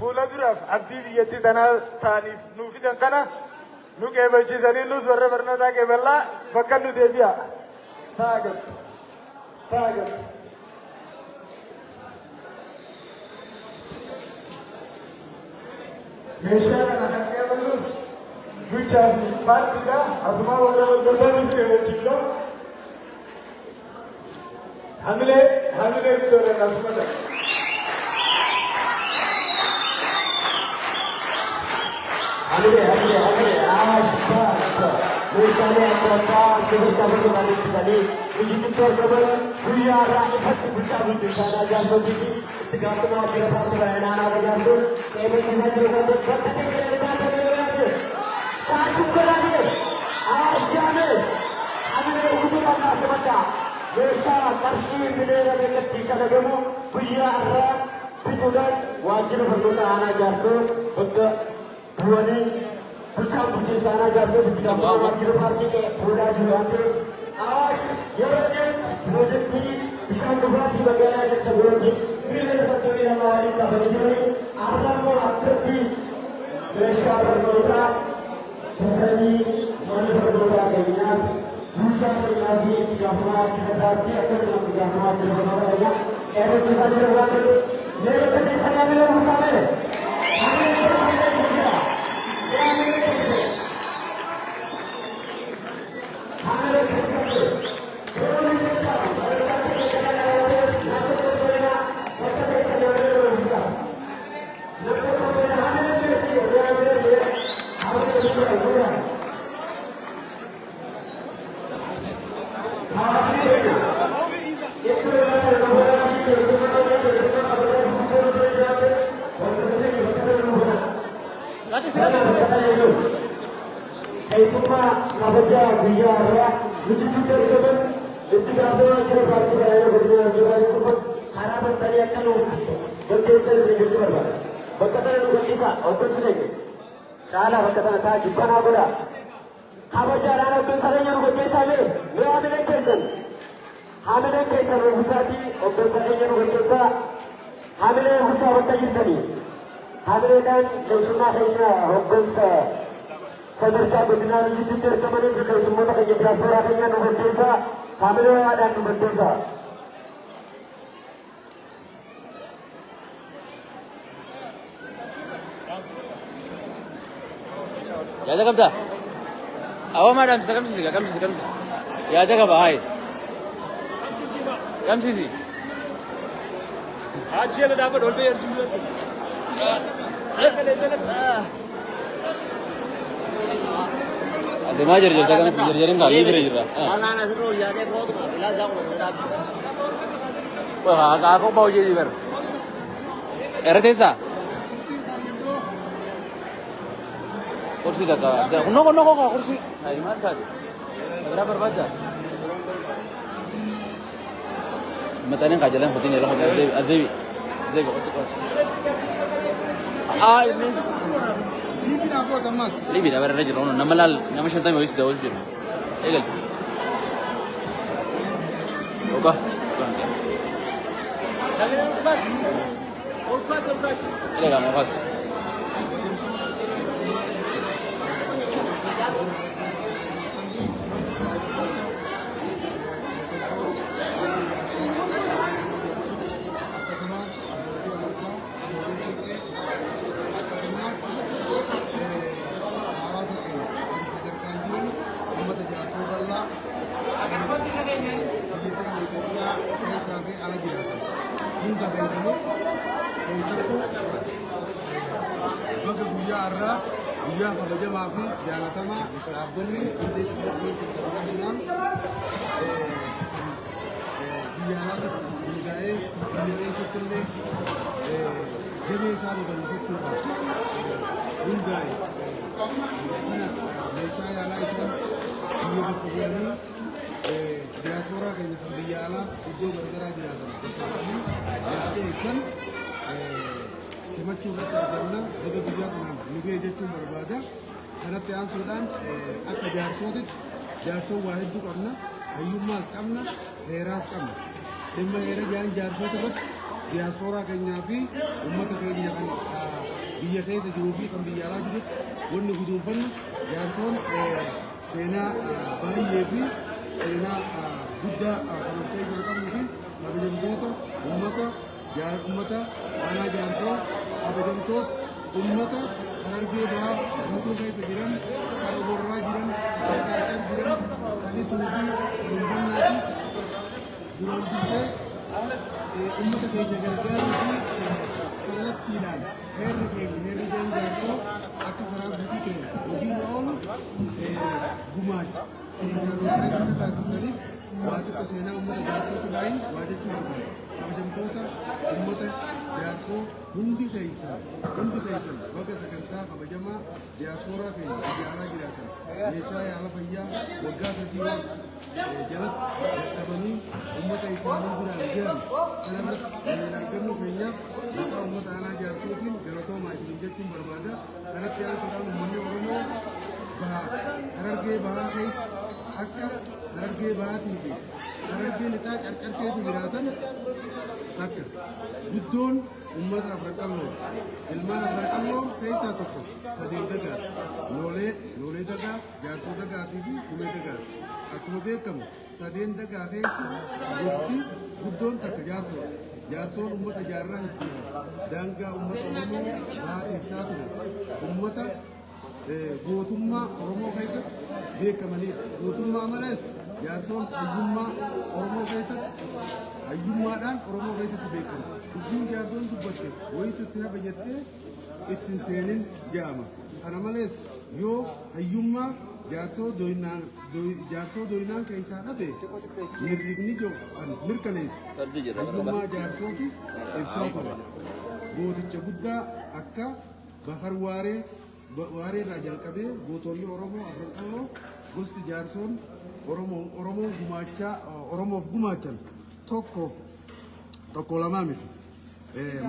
fuula duraaf abdii biyyattii tanaa ta'aniif nuu fidan kana nu qeebalchiisanii nus warra barnootaa qeeballaa bakka nu deebi'a. Taagat. Meeshaa kana kan qeeballu bulchaa fi paartiidha. Asuma warra waldortaa nus qeebalchiifna. Hamile bidore nasmata. Hamile. Ashta. Meeshaalee adda addaa sirriitti abidda maleessisanii biyyitti argaman guyyaa irraa ifatti bulchaa bulchiinsaa jaarsootii fi itti gaafatamaa waajjira paartii baay'inaanaa jaarsoon qeebalchiisaa jiru kan bakka teekinooloojii tajaajilaa taasisuu galaanee Ashaamee Hamile utuu maqaa simaddaa. Meeshaa qarshii bineelda beekamtii shadagamu guyyaa irraa bituudhaan waajjira barnoota aanaa jaarsoo bakka bu'anii bulchaan bulchiinsa aanaa jaarsoo bibbiidhamaa waajjira paartii fuudhaa jiru waan ta'eef Awaash yeroo dheeraa piroojeektii bishaan dhugaatii magaalaa keessa birootti miiliyoona 32 waliin qabatanii jiranii argamuu akkatti meeshaa barnootaa bitanii mana barnootaa keenyaatti Buushaa keenyaa fi gaafamaa irraatti akkasumas gaafamaa jirbiirraa keenyaa qeerransiisaa jiru waan ta'eef leelota keessa gaamilee buusaame. Keessumaa kabajaa biyya irraa hojjechuutti argaman itti gaafamaa jira paartii baay'ee godina jiraa jechuun karaa bal'anii akka nuuf gaggeessan isin jechuu barbaada. Bakka tana nu gadhiisa hoggansi ta'e caalaa bakka tana ta'a jibbanaa godha. Kabajaadhaan hoggansa keenya nu gaggeessaa jire mee haamileen keessan oogusaatii hoggansa keenya nu gaggeessaa haamilee oogusaa bakka jirtanii haamileedhaan keessummaa keenya hoggansa sadarkaa godinaa biyyitti argamanii fi keessummoota keenya diyaasporaa keenya nu gaggeessaa haamilee waadhaan nu gaggeessaa. Yaada qabdaa? Awwa madam kamsisi yaada qaba hayi. Kamsisi. Achi ala dapat olbe yarjuu. Adeemaa jirta kanatti jarjarin kaa liibire jirra. Anaan asirra ol yaadee booduma bilaa isaa kuma sana dhaabbisa. Kaa kophaa hojii jibar. Era teessaa? Kursi takka. Kunoo kursi. Ayi maal taate? Sagara barbaadda? Mataanin kajalan hotiin yeroo hotiin adeebi qotti qotti. Ini. Libi dah berada jauh. Nama lal, nama shantai mesti dah usir. Egal. Oka. Olpas. Ini kamu olpas. Guyyaa kabajamaa fi jaalatamaa dhaabbanni hundeetti qulqulluutti tajaajilnaan biyya alaatti hundaa'ee biyya keessatti illee gabee isaa babal'ifachuudhaaf hundaa'e kana meeshaa yaalaa isaan biyya bakka bu'anii diyaaspooraa keenya kan biyya alaa iddoo garagaraa jiraatan bakka bu'anii dhiyeessan simachuu irratti argamna baga guyyaa kanaan nu ga'e jechuun barbaada. Kanatti aansuudhaan akka jaarsootitti jaarsoon waa hedduu qabna, hayyummaas qabna, heeraas qabna. Dhimma heera jaan jaarsoota irratti diyaaspooraa keenyaa fi uummata keenya kan biyya keessa jiruu fi kan biyya alaa jirutti wanni guduunfannu jaarsoon seenaa baay'ee fi seenaa guddaa kan of keessaa qabuu fi kabajamtoota uummata aanaa jaarsoo kabajamtoota uummata kan argee bahaa guutuu keessa jiran kan oborraa jiran kan qarqar jiran kan ituu fi kan humbannaatiis duraan dursee uummata keenya gargaaruu fi kallattiidhaan heerri jaan jaarsoo akka karaa guutuu keenya hojiin oolu gumaacha keessaa beekaa akka taasiftaniif waa xiqqoo seenaa uummata jaarsoota baay'een waa jechuu barbaada. Kabajamtoota uummata jaarsoo hundi keessan bakka sagantaa kabajamaa diyaaspooraa keenya biyya alaa jiraatan meeshaa yaala fayyaa waggaa 3 jalatti dadhabanii uummata isaanii biraan jiran kanarratti waliin argamnu keenyaaf maqaa uummata aanaa jaarsootiin galatoomaa isiniin jechuun barbaada. Kanatti aansuudhaan uummanni Oromoo Harargee bahaa keessa akka Harargee bahaatii fi Harargee lixaa qarqar keessa jiraatan takka guddoon ummata afran qablooti. Ilmaan afran qabloo keessaa tokko sadeen dagaa loolee dagaa jaarsoo dagaatii fi humee dagaa. Akkuma beekamu sadeen dagaa keessa gosti guddoon takka jaarsoo. Jaarsoon ummata jaarraa hedduudha. Daangaa ummata Oromoo baatee isaa ture. Ummata gootummaa Oromoo keessatti beekamanidha. Gootummaa malees jaarsoon hayyummaa Oromoo keessatti hayyummaadhaan Oromoo keessatti beekamu. Dubbiin jaarsoon dubbatte wayitu itti hafe jettee ittiin seenin jedhama. Kana malees yoo hayyummaa jaarsoo doyinaan keessaa dhabe mirriqni kan mirkaneessu hayyummaa jaarsooti ibsaa ture. Gooticha guddaa akka Bakar Waaree irraa jalqabee gootonni Oromoo afran qalloo gosti jaarsoon Oromoof gumaachan tokko lamaa miti.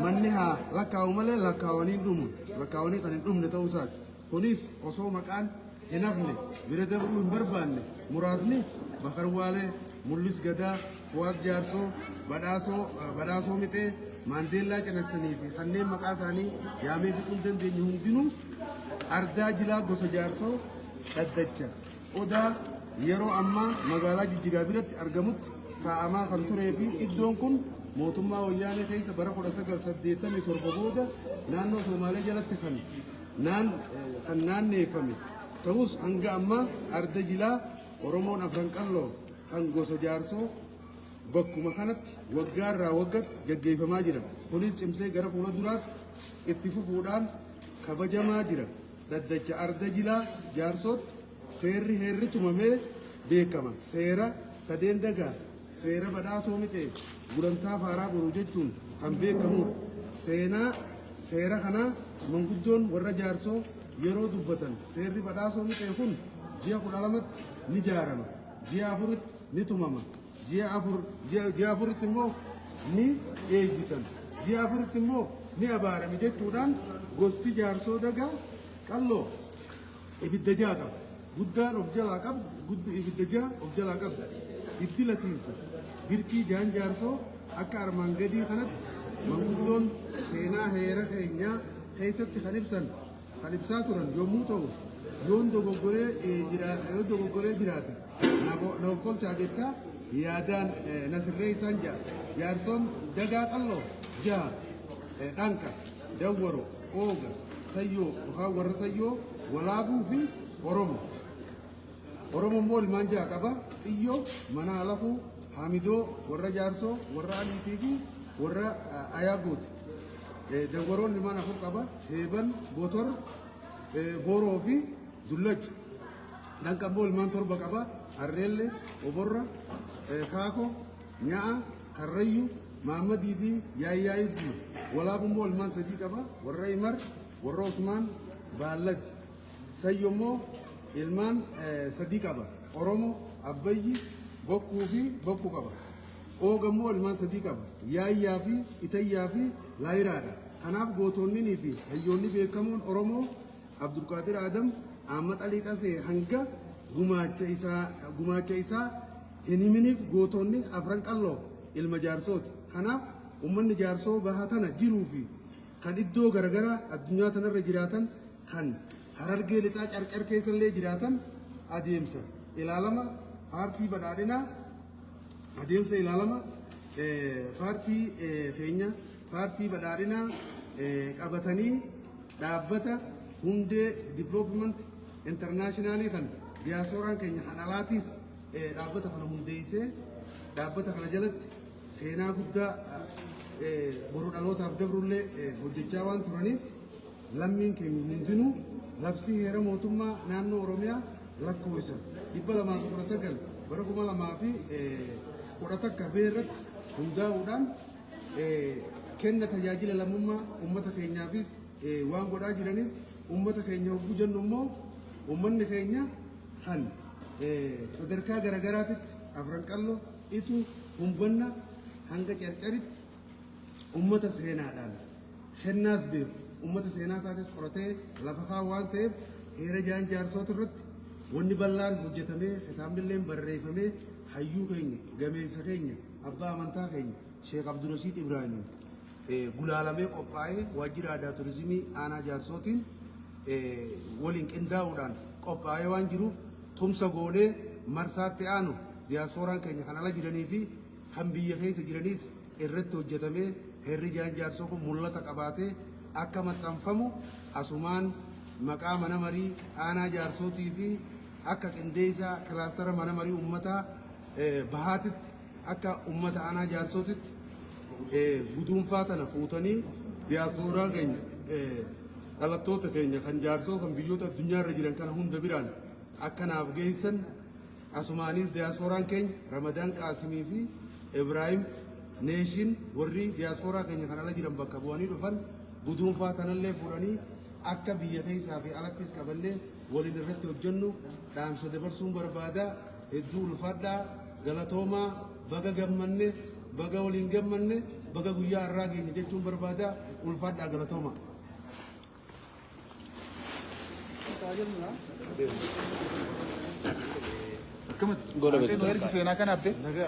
Manni haa lakkaa'u malee lakkaa'anii kan hin dhumne ta'uu isaati. Kunis osoo maqaan hin hafne bira dabruu hin barbaanne muraasni Bakar Waaree, Mul'is Gadaa, Fuwaad Jaarsoo, Badhaasoo Mixee, Maandeellaa Cinaksanii fi kanneen maqaa isaanii yaamee fixuu hin dandeenye hundinuu ardaa jilaa gosa jaarsoo dhaddacha odaa yeroo ammaa magaalaa Jijjigaa biratti argamutti taa'amaa kan turee fi iddoon kun mootummaa wayyaanee keessa bara 1987 booda naannoo Somaalee jalatti kan naanneeffame ta'us hanga ammaa arda jilaa Oromoon afran qalloo kan gosa jaarsoo bakkuma kanatti waggaa irraa waggaatti gaggeeffamaa jira. Kunis cimsee gara fuula duraatti itti fufuudhaan kabajamaa jira. Dhaddacha arda jilaa jaarsootti seerri heerri tumamee beekama. Seera sadeen dagaa, seera badhaasoo mixee, gulantaa faaraa boruu jechuun kan beekamudha. Seera kanaa manguddoon warra jaarsoo yeroo dubbatan seerri badhaasoo mixee kun ji'a 12tti ni jaarama, ji'a 4tti ni tumama, ji'a 4tti immoo ni eebbisan, ji'a 4tti immoo ni abaarame jechuudhaan gosti jaarsoo dagaa qalloo ibidda ja'a qaba. Guddaan of jalaa qaba, ibidda ja'a of jalaa qabda. Itti latiinsa birkii jaan jaarsoo akka armaan gadii kanatti manguddoon seenaa heera keenyaa keessatti kan ibsaa turan yommuu ta'u yoo dogoggoree jiraate naaf kolchaa jecha yaadaan nasirree isaan ja'a. Jaarsoon dagaa qalloo ja'a dhanqa, dawwaro, ooga, sayyoo yookaan warra sayyoo, walaabuu fi Oromoo. Oromoo immoo ilmaan ja'a qaba. Xiyyoo, Manaa Lafuu, Hamidoo, warra jaarsoo, warra aliitii fi warra ayaaguuti. Dawwaroon ilmaan 4 qaba. Heeban, Botor, Booroo fi Dullacha. Dhanqa immoo ilmaan 7 qaba. Harreelle, Oborra, Kaako, Nya'a, Karrayyu, Mahammadii fi Yaayyaayidii. Walaabuu immoo ilmaan 3 qaba. Warra Imar, warra Usmaan, Baallati. Sayyoo immoo ilmaan 3 qaba. Oromoo, Abbayyi, Bokkuu fi Bokkuu qaba. Ooga immoo ilmaan 3 qaba. Yaayyaa fi Itayyaa fi Laayiraadha. Kanaaf gootonnii fi hayyoonni beekamoon Oromoo Abdulqaadir Adam, Ahmad Ali Xasee hanga gumaacha isaa hin himiniif gootonni afran qalloo ilma jaarsooti. Kanaaf uummanni jaarsoo bahaa tana jiruu fi kan iddoo garaagaraa addunyaa tanarra jiraatan kan Harargee lixaa carcar keessallee jiraatan adeemsa ilaalama paartii badhaadhinaa paartii badhaadhinaa qabatanii dhaabbata hundee development internationalii kan diyaasporaan keenya kan alaatiis dhaabbata kana hundeessee dhaabbata kana jalatti seenaa guddaa boru dhalootaaf dabrullee hojjechaa waan turaniif lammiin keenya hundinuu labsii heera mootummaa naannoo Oromiyaa lakkoofsa 219 bara 2011 irratti hundaa'uudhaan kenna tajaajila lammummaa uummata keenyaafis waan godhaa jiraniif uummata keenya hogguu jennu immoo uummanni keenya kan sadarkaa garaagaraatitti afran qalloo itu humbanna hanga carcaritti uummata seenaadhaan kennaas beeku uummata seenaa isaatis qoratee lafa kaa waan ta'eef heera jaan jaarsoota irratti wanni bal'aan hojjetamee kitaabnillee barreeffamee hayyuu keenya gameessa keenya abbaa amantaa keenya Sheekh Abdurrashiid Ibraahimiin gulaalamee qophaa'ee waajjira aadaa turizimii aanaa jaarsootiin waliin qindaa'uudhaan qophaa'ee waan jiruuf tumsa goonee marsaatti aanu diyaaspooraan keenya kan ala jiranii fi kan biyya keessa jiraniis irratti hojjetamee herri jaarsoo kun mul'ata qabaatee akka maxxanfamu asumaan maqaa mana marii aanaa jaarsootii fi akka qindeessaa kilaastara mana marii uummataa bahaatitti akka uummata aanaa jaarsootitti guduunfaa tana fuutanii diyaaspooraan keenya dhalattoota keenya kan jaarsoo kan biyyoota addunyaarra jiran kana hunda biraan akkanaaf geessan asumaanis diyaaspooraan keenya Ramadaan Qaasimii fi Ibraahim Neeshin warri diyaaspooraan keenya kan ala jiran bakka bu'anii dhufan guduunfaa tanallee fuudhanii akka biyya keessaa fi alattis qabannee waliin irratti hojjennu dhaamsa dabarsuun barbaada. Hedduu ulfaadhaa galatoomaa baga gammanne baga waliin gammanne baga guyyaa har'aa keenya jechuun barbaada. Ulfaadhaa galatoomaa. Akkamitti? Gola beektu. Seenaa kana abbe?